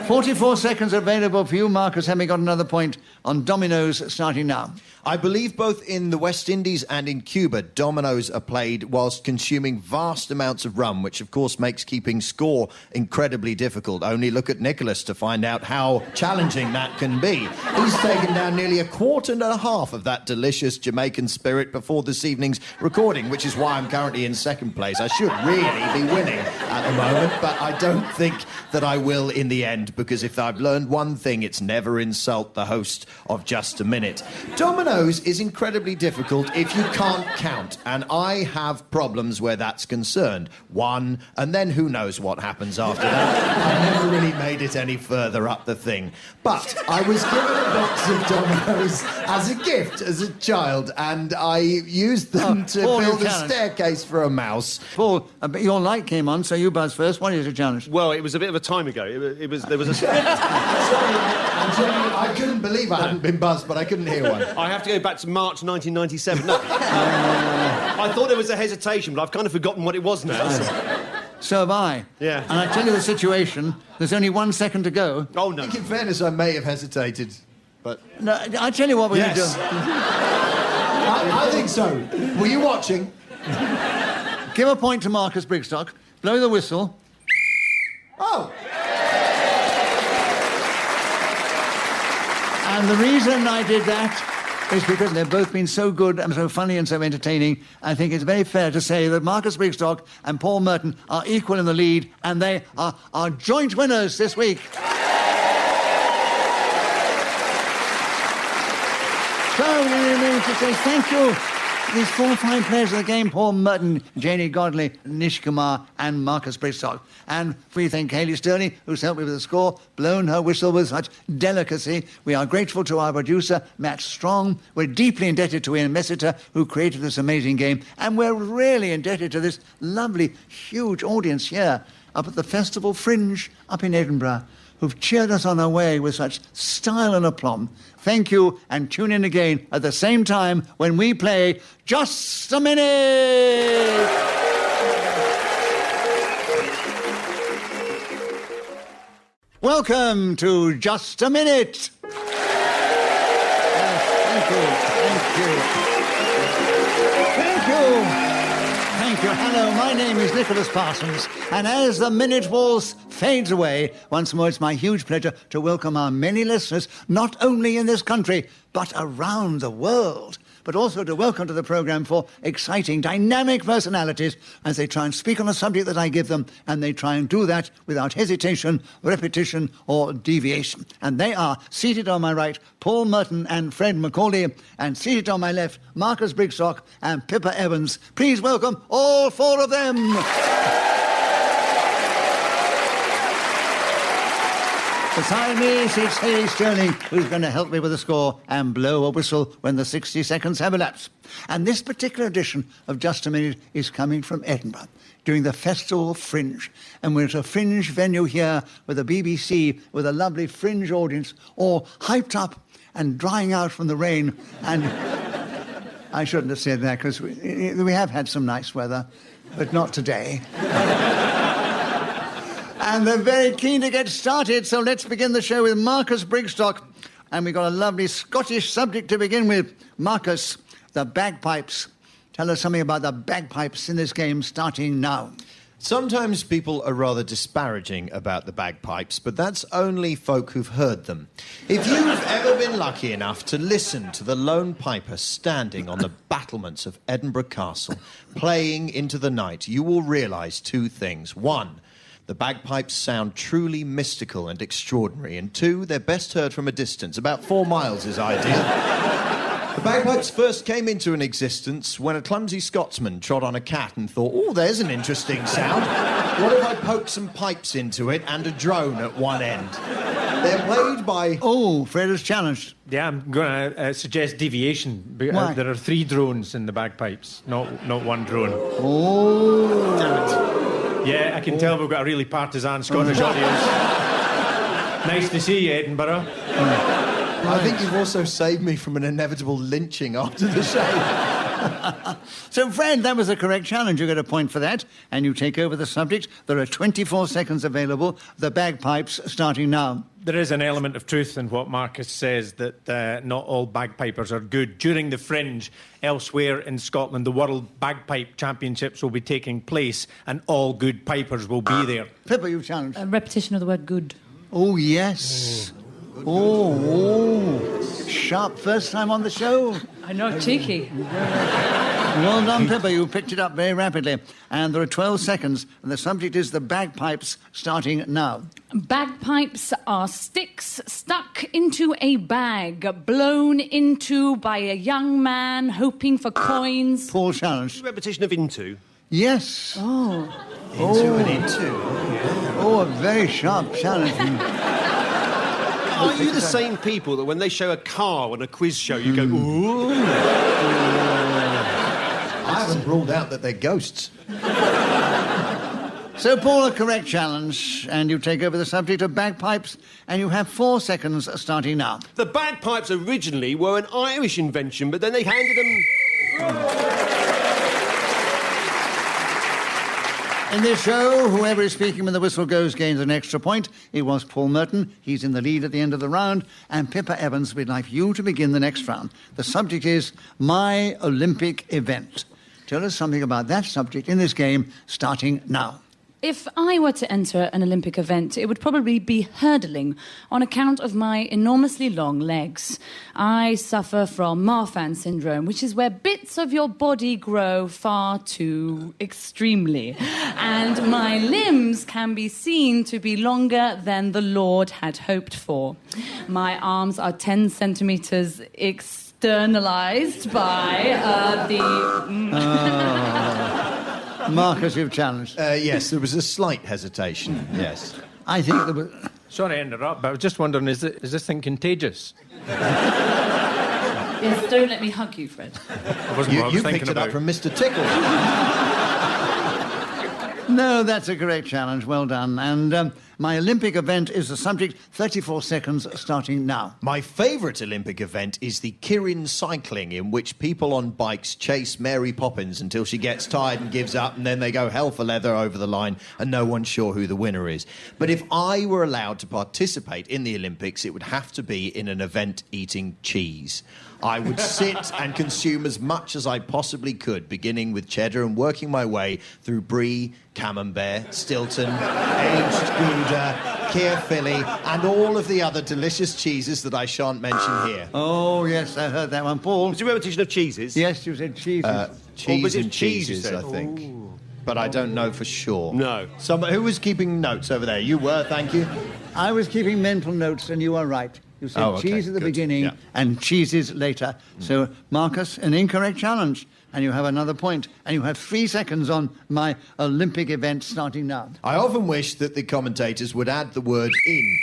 44 seconds available for you, Marcus, having got another point on dominoes starting now. I believe both in the West Indies and in Cuba, dominoes are played whilst consuming vast amounts of rum, which of course makes keeping score incredibly difficult. Only look at Nicholas to find out how challenging that can be. He's taken down nearly a quarter and a half of that delicious Jamaican spirit before this evening's recording, which is why I'm currently in second place. I should really be winning at the moment, but I don't think that I will in the end, because if I've learned one thing, it's never insult the host of Just a Minute. Dominoes is incredibly difficult if you can't count, and I have problems where that's concerned. One, and then who knows what happens after that. I never really made it any further up the thing. But I was given a box of dominoes as a gift as a child, and I used them to build a staircase for a mouse. Paul, your light came on, so you buzz first. What is your challenge? Well, it was a bit of a time ago. There was a... Sorry, I couldn't believe I hadn't been buzzed, but I couldn't hear one. I have to go back to March 1997. No. I thought there was a hesitation, but I've kind of forgotten what it was now. So have I. Yeah. And I tell you the situation, there's only 1 second to go. Oh, no. I think in fairness, I may have hesitated, but... No, I tell you what we're going to do. I think so. Were you watching? Give a point to Marcus Brigstocke, blow the whistle. Oh! And the reason I did that is because they've both been so good and so funny and so entertaining. I think it's very fair to say that Marcus Brigstocke and Paul Merton are equal in the lead, and they are our joint winners this week. So, we need to say thank you. These 4 fine players of the game, Paul Merton, Janey Godley, Nish Kumar and Marcus Brigstocke. And we thank Hayley Stirling, who's helped me with the score, blown her whistle with such delicacy. We are grateful to our producer, Matt Strong. We're deeply indebted to Ian Messiter, who created this amazing game. And we're really indebted to this lovely, huge audience here up at the Festival Fringe up in Edinburgh, who've cheered us on our way with such style and aplomb. Thank you, and tune in again at the same time when we play Just a Minute! Welcome to Just a Minute. Thank you. Hello, my name is Nicholas Parsons, and as the minute waltz fades away, once more it's my huge pleasure to welcome our many listeners, not only in this country, but around the world, but also to welcome to the programme four exciting, dynamic personalities as they try and speak on a subject that I give them, and they try and do that without hesitation, repetition, or deviation. And they are, seated on my right, Paul Merton and Fred Macaulay, and seated on my left, Marcus Brigstocke and Pippa Evans. Please welcome all four of them. Beside me sits Haley Sterling, who's going to help me with the score and blow a whistle when the 60 seconds have elapsed. And this particular edition of Just a Minute is coming from Edinburgh, during the Festival Fringe. And we're at a fringe venue here with the BBC, with a lovely fringe audience, all hyped up and drying out from the rain. And I shouldn't have said that, because we have had some nice weather, but not today. And they're very keen to get started, so let's begin the show with Marcus Brigstocke. And we've got a lovely Scottish subject to begin with. Marcus, the bagpipes. Tell us something about the bagpipes in this game, starting now. Sometimes people are rather disparaging about the bagpipes, but that's only folk who've heard them. If you've ever been lucky enough to listen to the lone piper standing on the battlements of Edinburgh Castle, playing into the night, you will realise two things. One, the bagpipes sound truly mystical and extraordinary. And two, they're best heard from a distance. About 4 miles is ideal. The bagpipes first came into an existence when a clumsy Scotsman trod on a cat and thought, oh, there's an interesting sound. What if I poke some pipes into it and a drone at one end? They're played by... Oh, Fred is challenged. Yeah, I'm going to suggest deviation. Why? There are 3 drones in the bagpipes, not one drone. Oh. Damn it. Yeah, I can tell we've got a really partisan Scottish audience. Nice to see you, Edinburgh. I think you've also saved me from an inevitable lynching after the show. So, Fred, that was a correct challenge. You get a point for that, and you take over the subject. There are 24 seconds available. The bagpipes starting now. There is an element of truth in what Marcus says, that not all bagpipers are good. During the Fringe, elsewhere in Scotland, the World Bagpipe Championships will be taking place, and all good pipers will be there. Pippa, you've challenged. A repetition of the word good. Oh, yes. Oh. Sharp first time on the show. I know, cheeky. Well done, Pippa. You picked it up very rapidly. And there are 12 seconds, and the subject is the bagpipes, starting now. Bagpipes are sticks stuck into a bag, blown into by a young man hoping for coins. Paul challenged. Repetition of into. Yes. Oh. Into and into. Oh, a very sharp challenge. Are you the same people that when they show a car on a quiz show, you go, ooh? I haven't ruled out that they're ghosts. So, Paul, a correct challenge, and you take over the subject of bagpipes, and you have 4 seconds starting now. The bagpipes originally were an Irish invention, but then they handed them... In this show, whoever is speaking when the whistle goes gains an extra point. It was Paul Merton. He's in the lead at the end of the round. And Pippa Evans, we'd like you to begin the next round. The subject is My Olympic Event. Tell us something about that subject in this game, starting now. If I were to enter an Olympic event, it would probably be hurdling on account of my enormously long legs. I suffer from Marfan syndrome, which is where bits of your body grow far too extremely. And my limbs can be seen to be longer than the Lord had hoped for. My arms are 10 centimetres externalised by Marcus, you've challenged. Yes, there was a slight hesitation, yes. I think there was... Sorry to interrupt, but I was just wondering, is this thing contagious? Yes, don't let me hug you, Fred. You picked it up from Mr. Tickle. No, that's a great challenge. Well done. And My Olympic event is the subject. 34 seconds starting now. My favourite Olympic event is the Kirin cycling, in which people on bikes chase Mary Poppins until she gets tired and gives up, and then they go hell for leather over the line, and no one's sure who the winner is. But if I were allowed to participate in the Olympics, it would have to be in an event eating cheese. I would sit and consume as much as I possibly could, beginning with cheddar and working my way through brie, camembert, Stilton, aged Gouda, Keir Philly, and all of the other delicious cheeses that I shan't mention here. Oh, yes, I heard that one. Paul? Was it a repetition of cheeses? Yes, you said cheeses. Cheese was and it cheese, you cheeses, said? I think. But I don't know for sure. No. Who was keeping notes over there? You were, thank you. I was keeping mental notes, and you are right. You said cheese at the beginning and cheeses later. So, Marcus, an incorrect challenge. And you have another point. And you have 3 seconds on my Olympic event starting now. I often wish that the commentators would add the word in.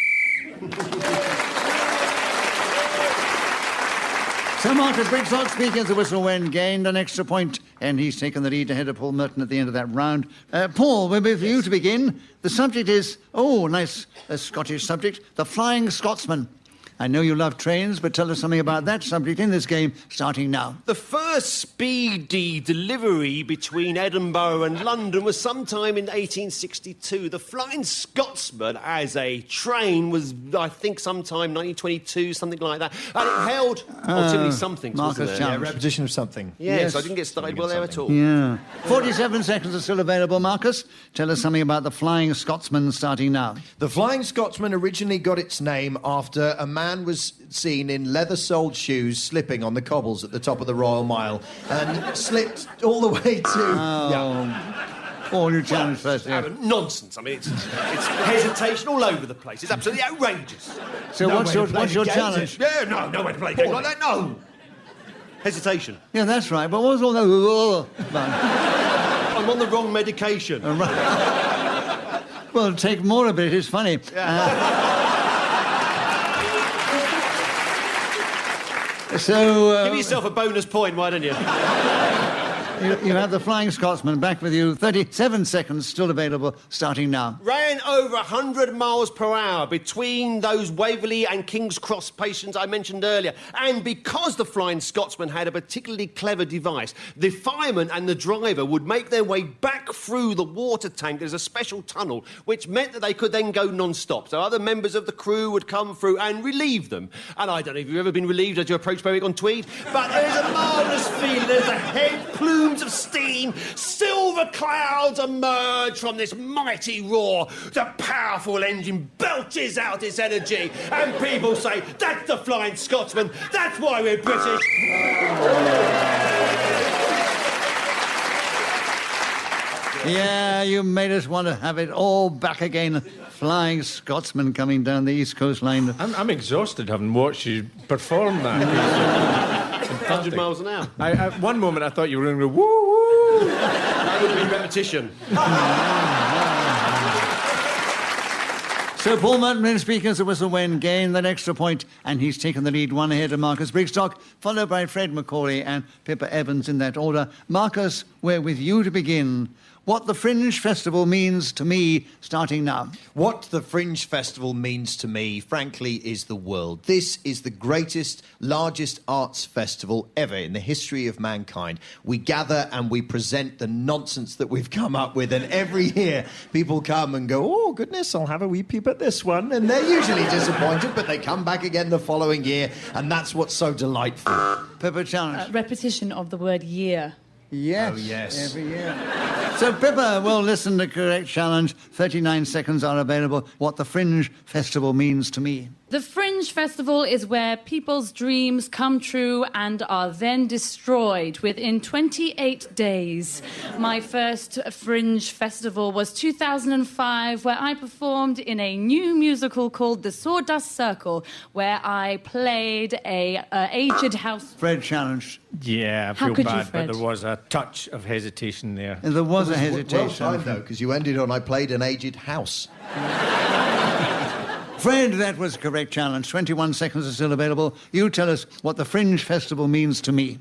So Marcus Brigstocke, speaking as the whistle when gained an extra point, and he's taken the lead ahead of Paul Merton at the end of that round. Paul, we're with you to begin. The subject is, nice Scottish subject, the Flying Scotsman. I know you love trains, but tell us something about that subject in this game, starting now. The first speedy delivery between Edinburgh and London was sometime in 1862. The Flying Scotsman as a train was, I think, sometime 1922, something like that. And it held too many somethings, wasn't it? Yeah, repetition of something. Yes, I didn't get started well there at all. Yeah. 47 seconds are still available, Marcus. Tell us something about the Flying Scotsman starting now. The Flying Scotsman originally got its name after a man was seen in leather-soled shoes slipping on the cobbles at the top of the Royal Mile and slipped all the way to... Paul, you challenge first here. Nonsense. I mean, it's hesitation all over the place. It's absolutely outrageous. So what's your challenge? Yeah, no way to play a game like that, no. Hesitation. Yeah, that's right. But what's all that... I'm on the wrong medication. Well, take more of it. It's funny. Give yourself a bonus point, why don't you? You have the Flying Scotsman back with you. 37 seconds still available, starting now. Ran over 100 miles per hour between those Waverley and King's Cross stations I mentioned earlier. And because the Flying Scotsman had a particularly clever device, the fireman and the driver would make their way back through the water tank. There's a special tunnel, which meant that they could then go non-stop. So other members of the crew would come through and relieve them. And I don't know if you've ever been relieved as you approach Berwick-on-Tweed, but there's a marvellous feeling. There's a head plume of steam, silver clouds emerge from this mighty roar. The powerful engine belches out its energy, and people say, that's the Flying Scotsman, that's why we're British. Yeah, you made us want to have it all back again. Flying Scotsman coming down the East Coast line. I'm exhausted having watched you perform that. 100 miles an hour. At one moment I thought you were going to go, woo-woo! That would be repetition. So Paul Merton, speaking as a whistle when gained that extra point, and he's taken the lead one ahead of Marcus Brigstocke, followed by Fred McCauley and Pippa Evans in that order. Marcus, we're with you to begin. What the Fringe Festival means to me, starting now. What the Fringe Festival means to me, frankly, is the world. This is the greatest, largest arts festival ever in the history of mankind. We gather and we present the nonsense that we've come up with, and every year people come and go, oh, goodness, I'll have a wee peep at this one. And they're usually disappointed, but they come back again the following year, and that's what's so delightful. Pippa, challenge. Repetition of the word year. Yes. Oh, yes. Every year. So, Pippa will listen to correct challenge. 39 seconds are available. What the Fringe Festival means to me. The Fringe Festival is where people's dreams come true and are then destroyed within 28 days. My first Fringe Festival was 2005, where I performed in a new musical called The Sawdust Circle, where I played a aged house... Fred challenged. Yeah, I How feel could you, bad, but Fred? there was a touch of hesitation there. There was a Well hesitation. timed, though, because you ended on I played an aged house. Fred, that was correct challenge. 21 seconds are still available. You tell us what the Fringe Festival means to me.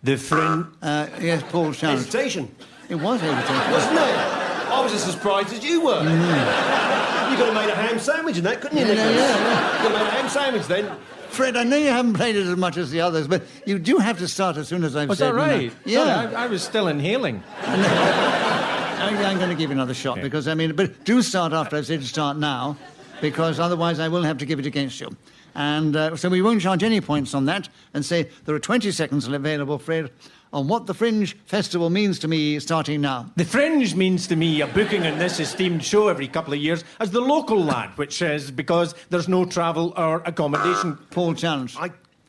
The Fringe... Yes, Paul's challenge. Hesitation. It was hesitation. Wasn't it? I was as surprised as you were. You could have made a ham sandwich in that, couldn't you, Nicholas? Yeah. You could have made a ham sandwich then. Fred, I know you haven't played it as much as the others, but you do have to start as soon as I've Was said. that right? Yeah. Sorry, I was still inhaling. I'm going to give you another shot because, but do start after I've said to start now, because otherwise I will have to give it against you. And so we won't charge any points on that and say there are 20 seconds available, Fred, on what the Fringe Festival means to me starting now. The Fringe means to me a booking in this esteemed show every couple of years as the local lad, which is because there's no travel or accommodation. Paul challenge.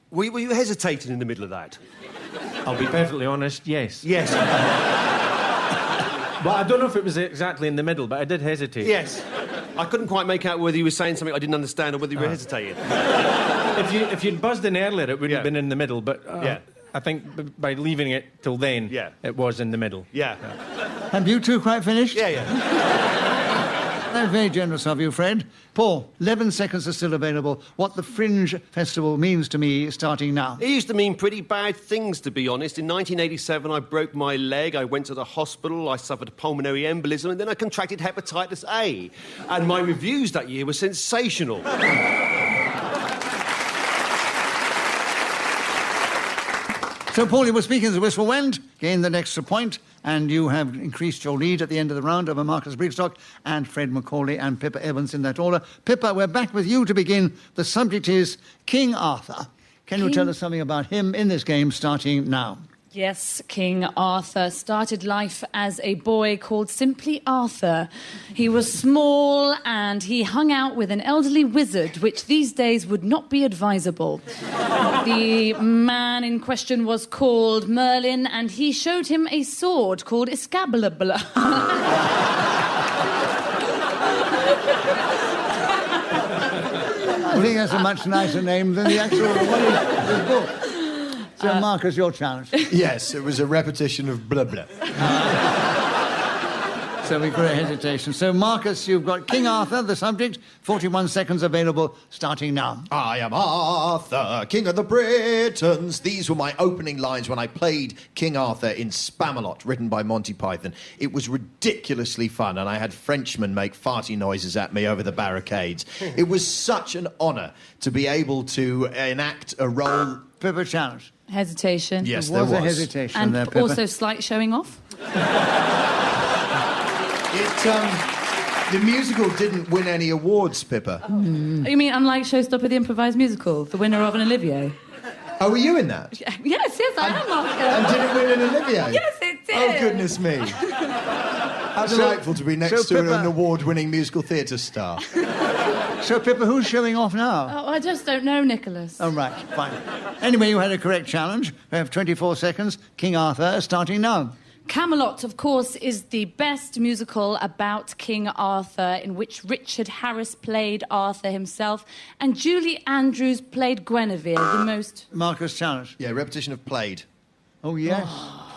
Were you hesitating in the middle of that? I'll be perfectly honest, yes. Yes. Well, I don't know if it was exactly in the middle, but I did hesitate. Yes. I couldn't quite make out whether you were saying something I didn't understand or whether you were hesitating. If you'd buzzed in earlier, it wouldn't have been in the middle, but I think by leaving it till then, it was in the middle. Yeah. Have you two quite finished? Yeah. That's very generous of you, Fred. Paul, 11 seconds are still available. What the Fringe Festival means to me starting now. It used to mean pretty bad things, to be honest. In 1987, I broke my leg. I went to the hospital. I suffered a pulmonary embolism, and then I contracted hepatitis A. And my reviews that year were sensational. So, Paul, you were speaking as the whistle went, gained the extra point, and you have increased your lead at the end of the round over Marcus Brigstocke and Fred Macaulay and Pippa Evans in that order. Pippa, we're back with you to begin. The subject is King Arthur. Can you tell us something about him in this game starting now? Yes, King Arthur started life as a boy called simply Arthur. He was small and he hung out with an elderly wizard, which these days would not be advisable. The man in question was called Merlin and he showed him a sword called Excalibur. Well, he has a much nicer name than the actual one in his book. So, Marcus, your challenge. Yes, it was a repetition of blah, blah. So we've got a hesitation. So, Marcus, you've got King Arthur, the subject. 41 seconds available, starting now. I am Arthur, King of the Britons. These were my opening lines when I played King Arthur in Spamalot, written by Monty Python. It was ridiculously fun, and I had Frenchmen make farty noises at me over the barricades. It was such an honour to be able to enact a role... Pippa challenge. Hesitation. Yes, there was a hesitation and there, Pippa. also slight showing off. The musical didn't win any awards, Pippa. You mean unlike Showstopper the Improvised Musical, the winner of an Olivier? Oh, were you in that? Yes, I am, Marcus. And did it win an Olivier? Yes, it did. Oh, goodness me. How delightful to be next to Pippa, an award-winning musical theatre star. So, Pippa, who's showing off now? Oh, I just don't know, Nicholas. Oh, right, fine. Anyway, you had a correct challenge. We have 24 seconds. King Arthur starting now. Camelot, of course, is the best musical about King Arthur, in which Richard Harris played Arthur himself, and Julie Andrews played Guinevere, the most... Marcus challenge. Yeah, repetition of played. Oh, yes.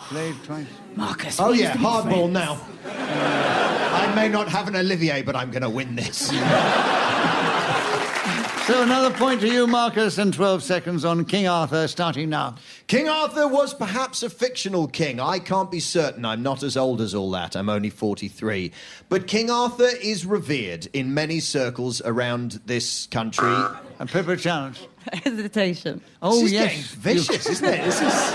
Played twice. Marcus, Oh, yeah, hardball now. I may not have an Olivier, but I'm going to win this. So another point to you, Marcus, and 12 seconds on King Arthur, starting now. King Arthur was perhaps a fictional king. I can't be certain. I'm not as old as all that. I'm only 43. But King Arthur is revered in many circles around this country. And Pippa challenge. Hesitation. Oh, this is yes. getting vicious, isn't it? This is...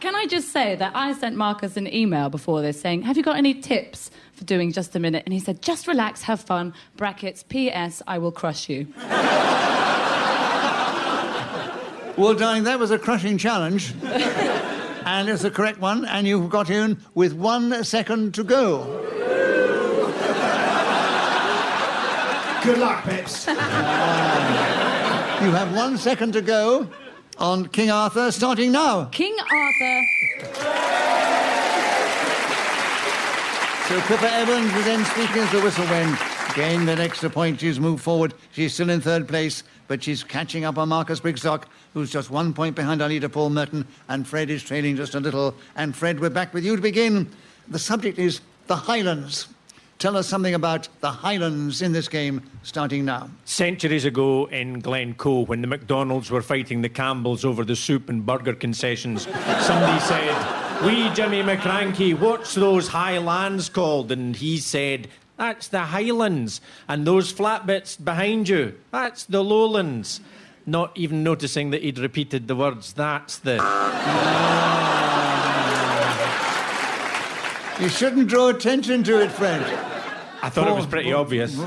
Can I just say that I sent Marcus an email before this saying, have you got any tips for doing Just a Minute? And he said, just relax, have fun, brackets, P.S., I will crush you. Well, darling, that was a crushing challenge. And it's the correct one, and you've got in with 1 second to go. Good luck, Pips. You have 1 second to go on King Arthur, starting now. King Arthur. So Pippa Evans was then speaking as the whistle went. Gained that extra point. She's moved forward. She's still in third place, but she's catching up on Marcus Brigstocke, who's just 1 point behind our leader, Paul Merton, and Fred is trailing just a little. And Fred, we're back with you to begin. The subject is the Highlands. Tell us something about the Highlands in this game, starting now. Centuries ago in Glencoe, when the McDonald's were fighting the Campbells over the soup and burger concessions, somebody said, Wee Jimmy McCranky, what's those high lands called? And he said, that's the Highlands. And those flat bits behind you, that's the Lowlands. Not even noticing that he'd repeated the words, that's the... You shouldn't draw attention to it, Fred. I thought it was pretty obvious.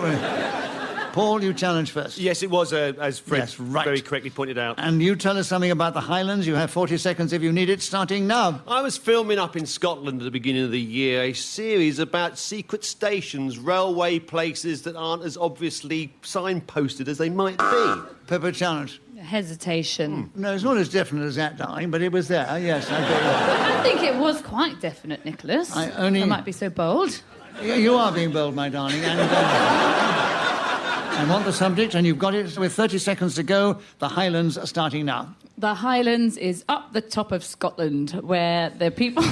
Paul, you challenge first. Yes, it was, as Fred Yes, right. very correctly pointed out. And you tell us something about the Highlands. You have 40 seconds if you need it, starting now. I was filming up in Scotland at the beginning of the year a series about secret stations, railway places that aren't as obviously signposted as they might be. Pippa, challenge. Hesitation. No, it's not as definite as that, darling, but it was there. Yes, I bet. I think it was quite definite, Nicholas. I might be so bold. You are being bold, my darling. And I want the subject, and you've got it. With 30 seconds to go, the Highlands are starting now. The Highlands is up the top of Scotland, where the people...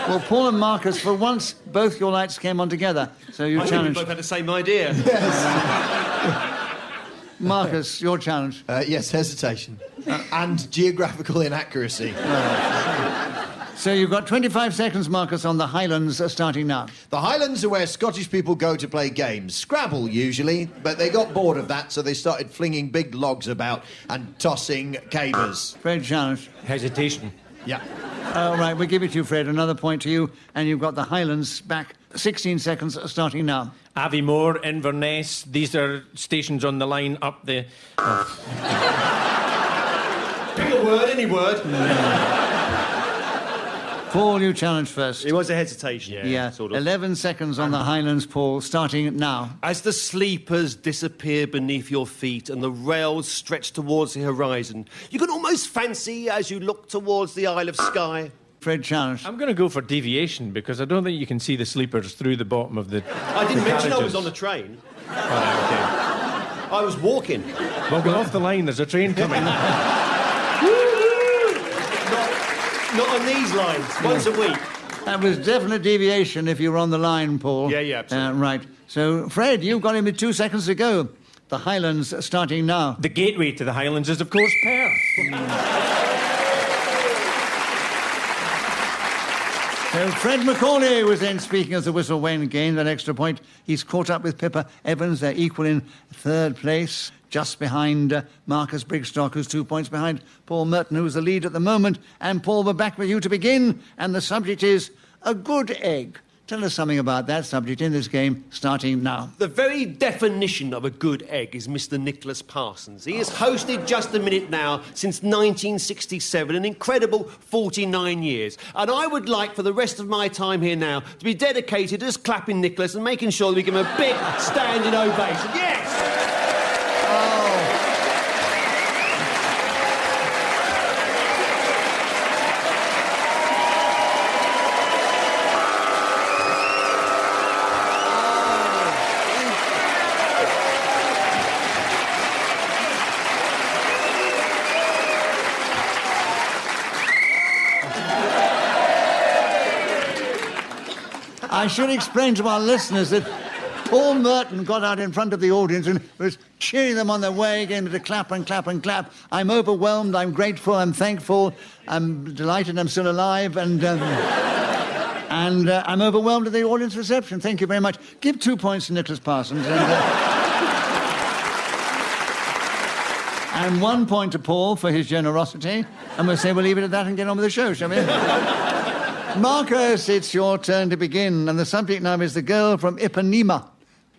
Well, Paul and Marcus, for once, both your lights came on together, so you I think challenged. we both had the same idea. Marcus, your challenge. Yes, hesitation. And geographical inaccuracy. So you've got 25 seconds, Marcus, on the Highlands starting now. The Highlands are where Scottish people go to play games. Scrabble, usually, but they got bored of that, so they started flinging big logs about and tossing cabers. Fred, challenge. Hesitation. Yeah. All right, we'll give it to you, Fred. Another point to you, and you've got the Highlands back. 16 seconds starting now. Aviemore, Inverness, these are stations on the line up the... Pick a word, any word. Paul, you challenge first. It was a hesitation. Yeah. Sort of. 11 seconds on the Highlands, Paul, starting now. As the sleepers disappear beneath your feet and the rails stretch towards the horizon, you can almost fancy as you look towards the Isle of Skye. Fred, challenge. I'm going to go for deviation, because I don't think you can see the sleepers through the bottom of the... I didn't mention I was on the train. I was walking. Well, get off the line, there's a train coming. Not on these lines, once a week. That was definite deviation if you were on the line, Paul. Yeah, absolutely. Right. So, Fred, you've got him with 2 seconds to go. The Highlands starting now. The gateway to the Highlands is, of course, Perth. So Fred Macaulay was then speaking as the whistle went, gained that extra point. He's caught up with Pippa Evans. They're equal in third place, just behind Marcus Brigstocke, who's 2 points behind Paul Merton, who's the lead at the moment. And Paul, we're back with you to begin. And the subject is a good egg. Tell us something about that subject in this game, starting now. The very definition of a good egg is Mr. Nicholas Parsons. He has hosted Just a Minute now since 1967, an incredible 49 years. And I would like for the rest of my time here now to be dedicated to just clapping Nicholas and making sure that we give him a big standing ovation. Yes! I should explain to our listeners that Paul Merton got out in front of the audience and was cheering them on their way, getting them to clap and clap and clap. I'm overwhelmed, I'm grateful, I'm thankful, I'm delighted I'm still alive, and I'm overwhelmed at the audience reception. Thank you very much. Give 2 points to Nicholas Parsons. And 1 point to Paul for his generosity. And we'll say we'll leave it at that and get on with the show, shall we? Marcus, it's your turn to begin, and the subject now is the girl from Ipanema.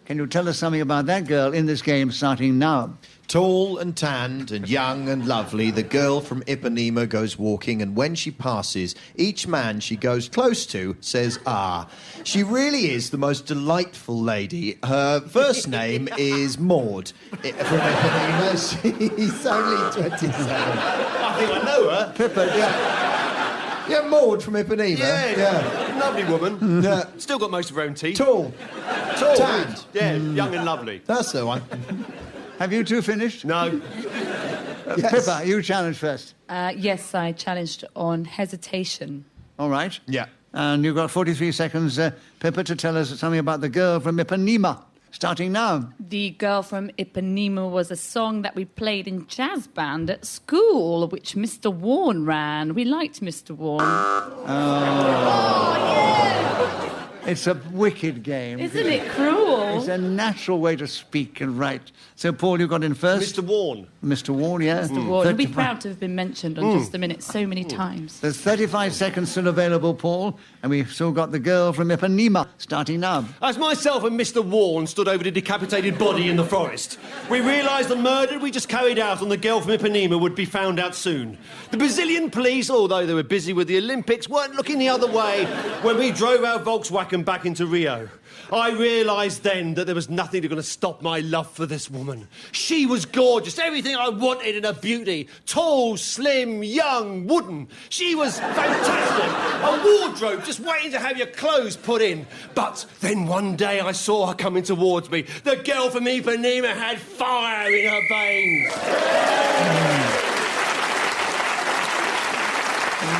Can you tell us something about that girl in this game, starting now? Tall and tanned and young and lovely, the girl from Ipanema goes walking, and when she passes, each man she goes close to says, ah. She really is the most delightful lady. Her first name is Maud. From Ipanema, she's only 27. I think I know her. Pippa, yeah. Yeah, Maud from Ipanema. Yeah. Lovely woman. Yeah. Still got most of her own teeth. Tall. Tanned. Yeah, young and lovely. That's the one. Have you two finished? No. Yes. Pippa, you challenge first. Yes, I challenged on hesitation. All right. Yeah. And you've got 43 seconds, Pippa, to tell us something about the girl from Ipanema. starting now. The Girl from Ipanema was a song that we played in jazz band at school, which Mr. Warren ran. We liked Mr. Warren. It's a wicked game. Isn't it cruel? It's a natural way to speak and write. So, Paul, you got in first. Mr. Warren. Mr. Warren, yeah. Mr. Warren. We'll be proud to have been mentioned on Just a Minute so many times. There's 35 seconds still available, Paul, and we've still got the Girl from Ipanema starting now. As myself and Mr. Warren stood over the decapitated body in the forest, we realised the murder we just carried out on the Girl from Ipanema would be found out soon. The Brazilian police, although they were busy with the Olympics, weren't looking the other way when we drove our Volkswagen back into Rio. I realised then that there was nothing going to stop my love for this woman. She was gorgeous, everything I wanted in her beauty. Tall, slim, young, wooden. She was fantastic. A wardrobe just waiting to have your clothes put in. But then one day I saw her coming towards me. The Girl from Ipanema had fire in her veins.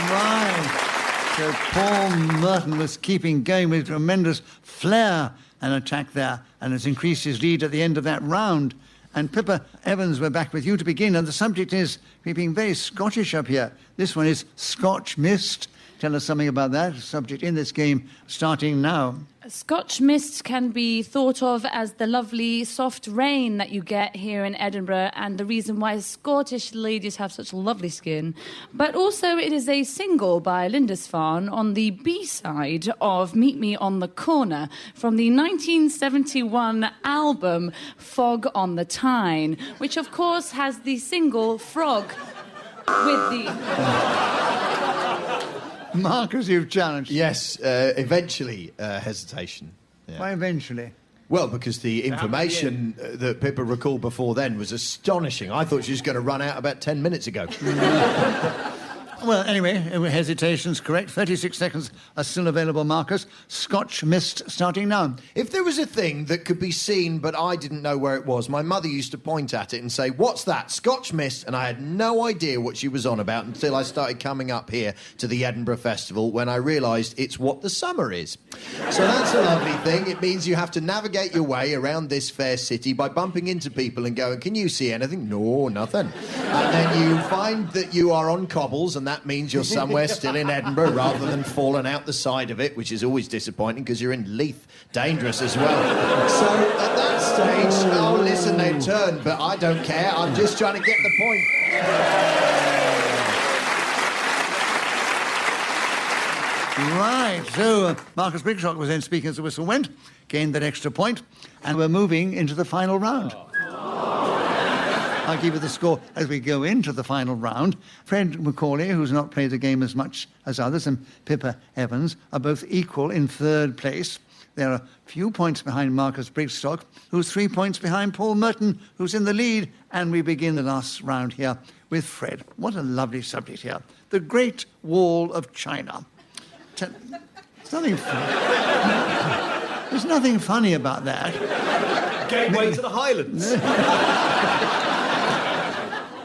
Right. So Paul Merton was keeping going with tremendous flair and attack there, and has increased his lead at the end of that round. And Pippa Evans, we're back with you to begin, and the subject is, we're being very Scottish up here. This one is Scotch Mist. Tell us something about that subject in this game, starting now. Scotch mist can be thought of as the lovely soft rain that you get here in Edinburgh, and the reason why Scottish ladies have such lovely skin. But also it is a single by Lindisfarne on the B-side of Meet Me on the Corner from the 1971 album Fog on the Tyne, which of course has the single Frog with the... Marcus, you've challenged. Yes, eventually hesitation. Yeah. Why eventually? Well, because the information that Pippa recalled before then was astonishing. I thought she was going to run out about 10 minutes ago. Well, anyway, hesitation's correct. 36 seconds are still available, Marcus. Scotch Mist starting now. If there was a thing that could be seen but I didn't know where it was, my mother used to point at it and say, "What's that? Scotch Mist?" And I had no idea what she was on about until I started coming up here to the Edinburgh Festival, when I realised it's what the summer is. So that's a lovely thing. It means you have to navigate your way around this fair city by bumping into people and going, "Can you see anything?" "No, nothing." And then you find that you are on cobbles, and that means you're somewhere still in Edinburgh rather than falling out the side of it, which is always disappointing because you're in Leith. Dangerous as well. So at that stage, oh, listen, they turn, but I don't care. I'm just trying to get the point. Right, so Marcus Brigstocke was then speaking as the whistle went, gained that extra point, and we're moving into the final round. I'll give you the score as we go into the final round. Fred Macaulay, who's not played the game as much as others, and Pippa Evans are both equal in third place. They're a few points behind Marcus Brigstocke, who's 3 points behind Paul Merton, who's in the lead. And we begin the last round here with Fred. What a lovely subject here. The Great Wall of China. There's nothing funny. There's nothing funny about that. Gateway to the Highlands.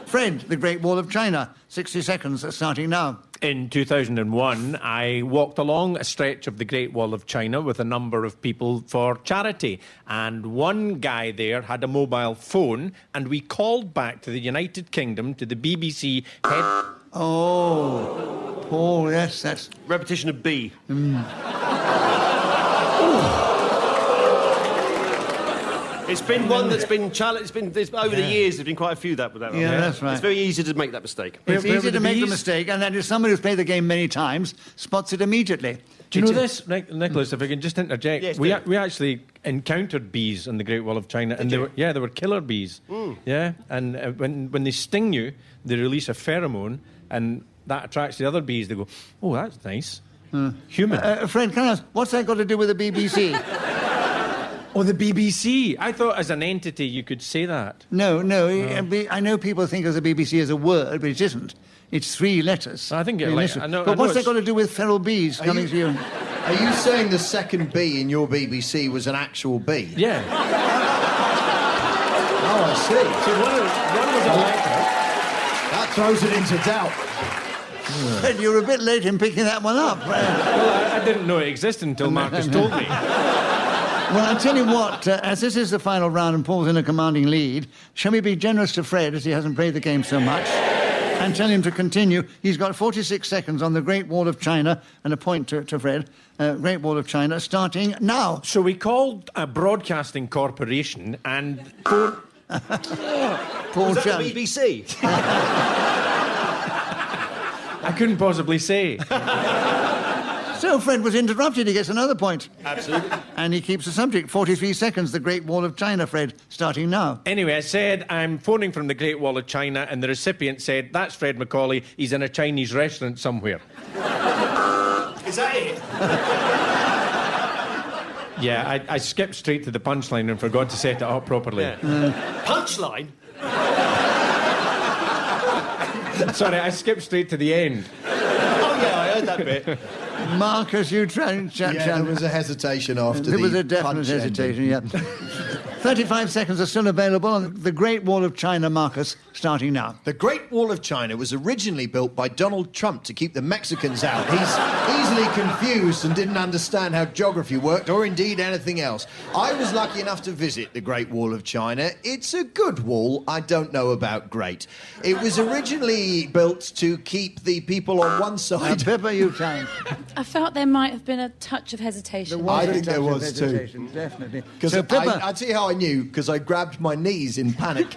Fred, the Great Wall of China. 60 seconds starting now. In 2001, I walked along a stretch of the Great Wall of China with a number of people for charity. And one guy there had a mobile phone, and we called back to the United Kingdom, to the BBC head... Oh, Paul, yes, that's... Repetition of B. It's been one that's been challenged. Over the years, there's been quite a few that. Yeah, that's right. It's very easy to make that mistake. It's easy to make the mistake, and then if somebody who's played the game many times spots it immediately. Do you know this, Nicholas, if I can just interject? Yes, we actually encountered bees on the Great Wall of China, and they were killer bees. Yeah, and when they sting you, they release a pheromone, and that attracts the other bees. They go, "Oh, that's nice." Human. Fred, can I ask, what's that got to do with the BBC? Oh, the BBC. I thought as an entity you could say that. No. I know people think of the BBC as a word, but it isn't. It's 3 letters. I think but what's that got to do with feral bees coming to you? Are you saying the second B in your BBC was an actual bee? Yeah. Oh, I see. So one was a letter. That throws it into doubt. Fred, you were a bit late in picking that one up. Well, I didn't know it existed until Marcus told me. Well, I'll tell you what, as this is the final round and Paul's in a commanding lead, shall we be generous to Fred, as he hasn't played the game so much, and tell him to continue? He's got 46 seconds on the Great Wall of China, and a point to Fred. Great Wall of China, starting now. So we called a broadcasting corporation and... Paul Was that Chand. the BBC? I couldn't possibly say. So Fred was interrupted. He gets another point. Absolutely. And he keeps the subject. 43 seconds, the Great Wall of China, Fred, starting now. Anyway, I said, I'm phoning from the Great Wall of China, and the recipient said, that's Fred Macaulay, he's in a Chinese restaurant somewhere. Is that it? Yeah, I skipped straight to the punchline and forgot to set it up properly. Yeah. Punchline? Sorry, I skipped straight to the end. Oh, yeah, I heard that bit. Marcus, you try... there was a hesitation after There was a definite punch hesitation, ending. yeah. 35 seconds are still available on the Great Wall of China, Marcus, starting now. The Great Wall of China was originally built by Donald Trump to keep the Mexicans out. He's easily confused and didn't understand how geography worked or indeed anything else. I was lucky enough to visit the Great Wall of China. It's a good wall. I don't know about great. It was originally built to keep the people on one side... Pippa, you time. I felt there might have been a touch of hesitation. I think there was too. Definitely. Because So, Pippa... I'd see how I knew, because I grabbed my knees in panic.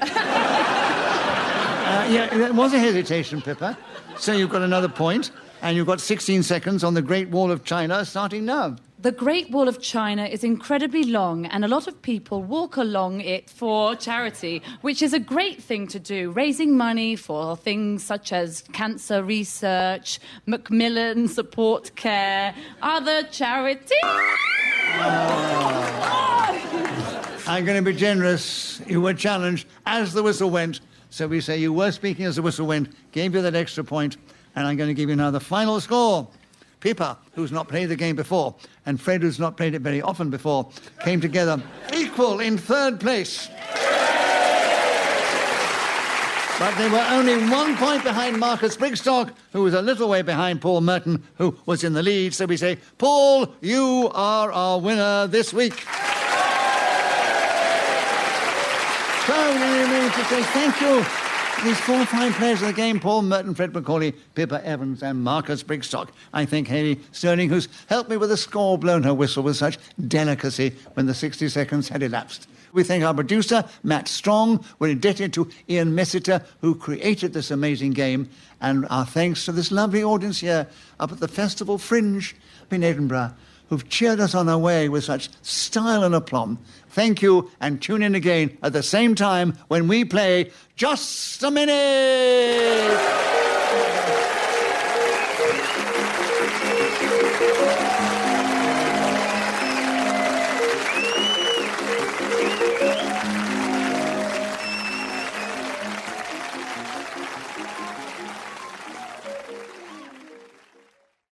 yeah, there was a hesitation, Pippa. So you've got another point, and you've got 16 seconds on the Great Wall of China, starting now. The Great Wall of China is incredibly long, and a lot of people walk along it for charity, which is a great thing to do, raising money for things such as cancer research, Macmillan Support Care, other charities. I'm going to be generous. You were challenged as the whistle went. So we say you were speaking as the whistle went, gave you that extra point, and I'm going to give you now the final score. Pippa, who's not played the game before, and Fred, who's not played it very often before, came together equal in third place. But they were only 1 point behind Marcus Brigstocke, who was a little way behind Paul Merton, who was in the lead. So we say, Paul, you are our winner this week. So we need to say thank you to these 4 fine players of the game, Paul Merton, Fred Macaulay, Pippa Evans and Marcus Brigstocke. I thank Hayley Sterling, who's helped me with the score, blown her whistle with such delicacy when the 60 seconds had elapsed. We thank our producer, Matt Strong. We're indebted to Ian Messiter, who created this amazing game. And our thanks to this lovely audience here up at the Festival Fringe in Edinburgh, who've cheered us on our way with such style and aplomb. Thank you, and tune in again at the same time when we play Just a Minute!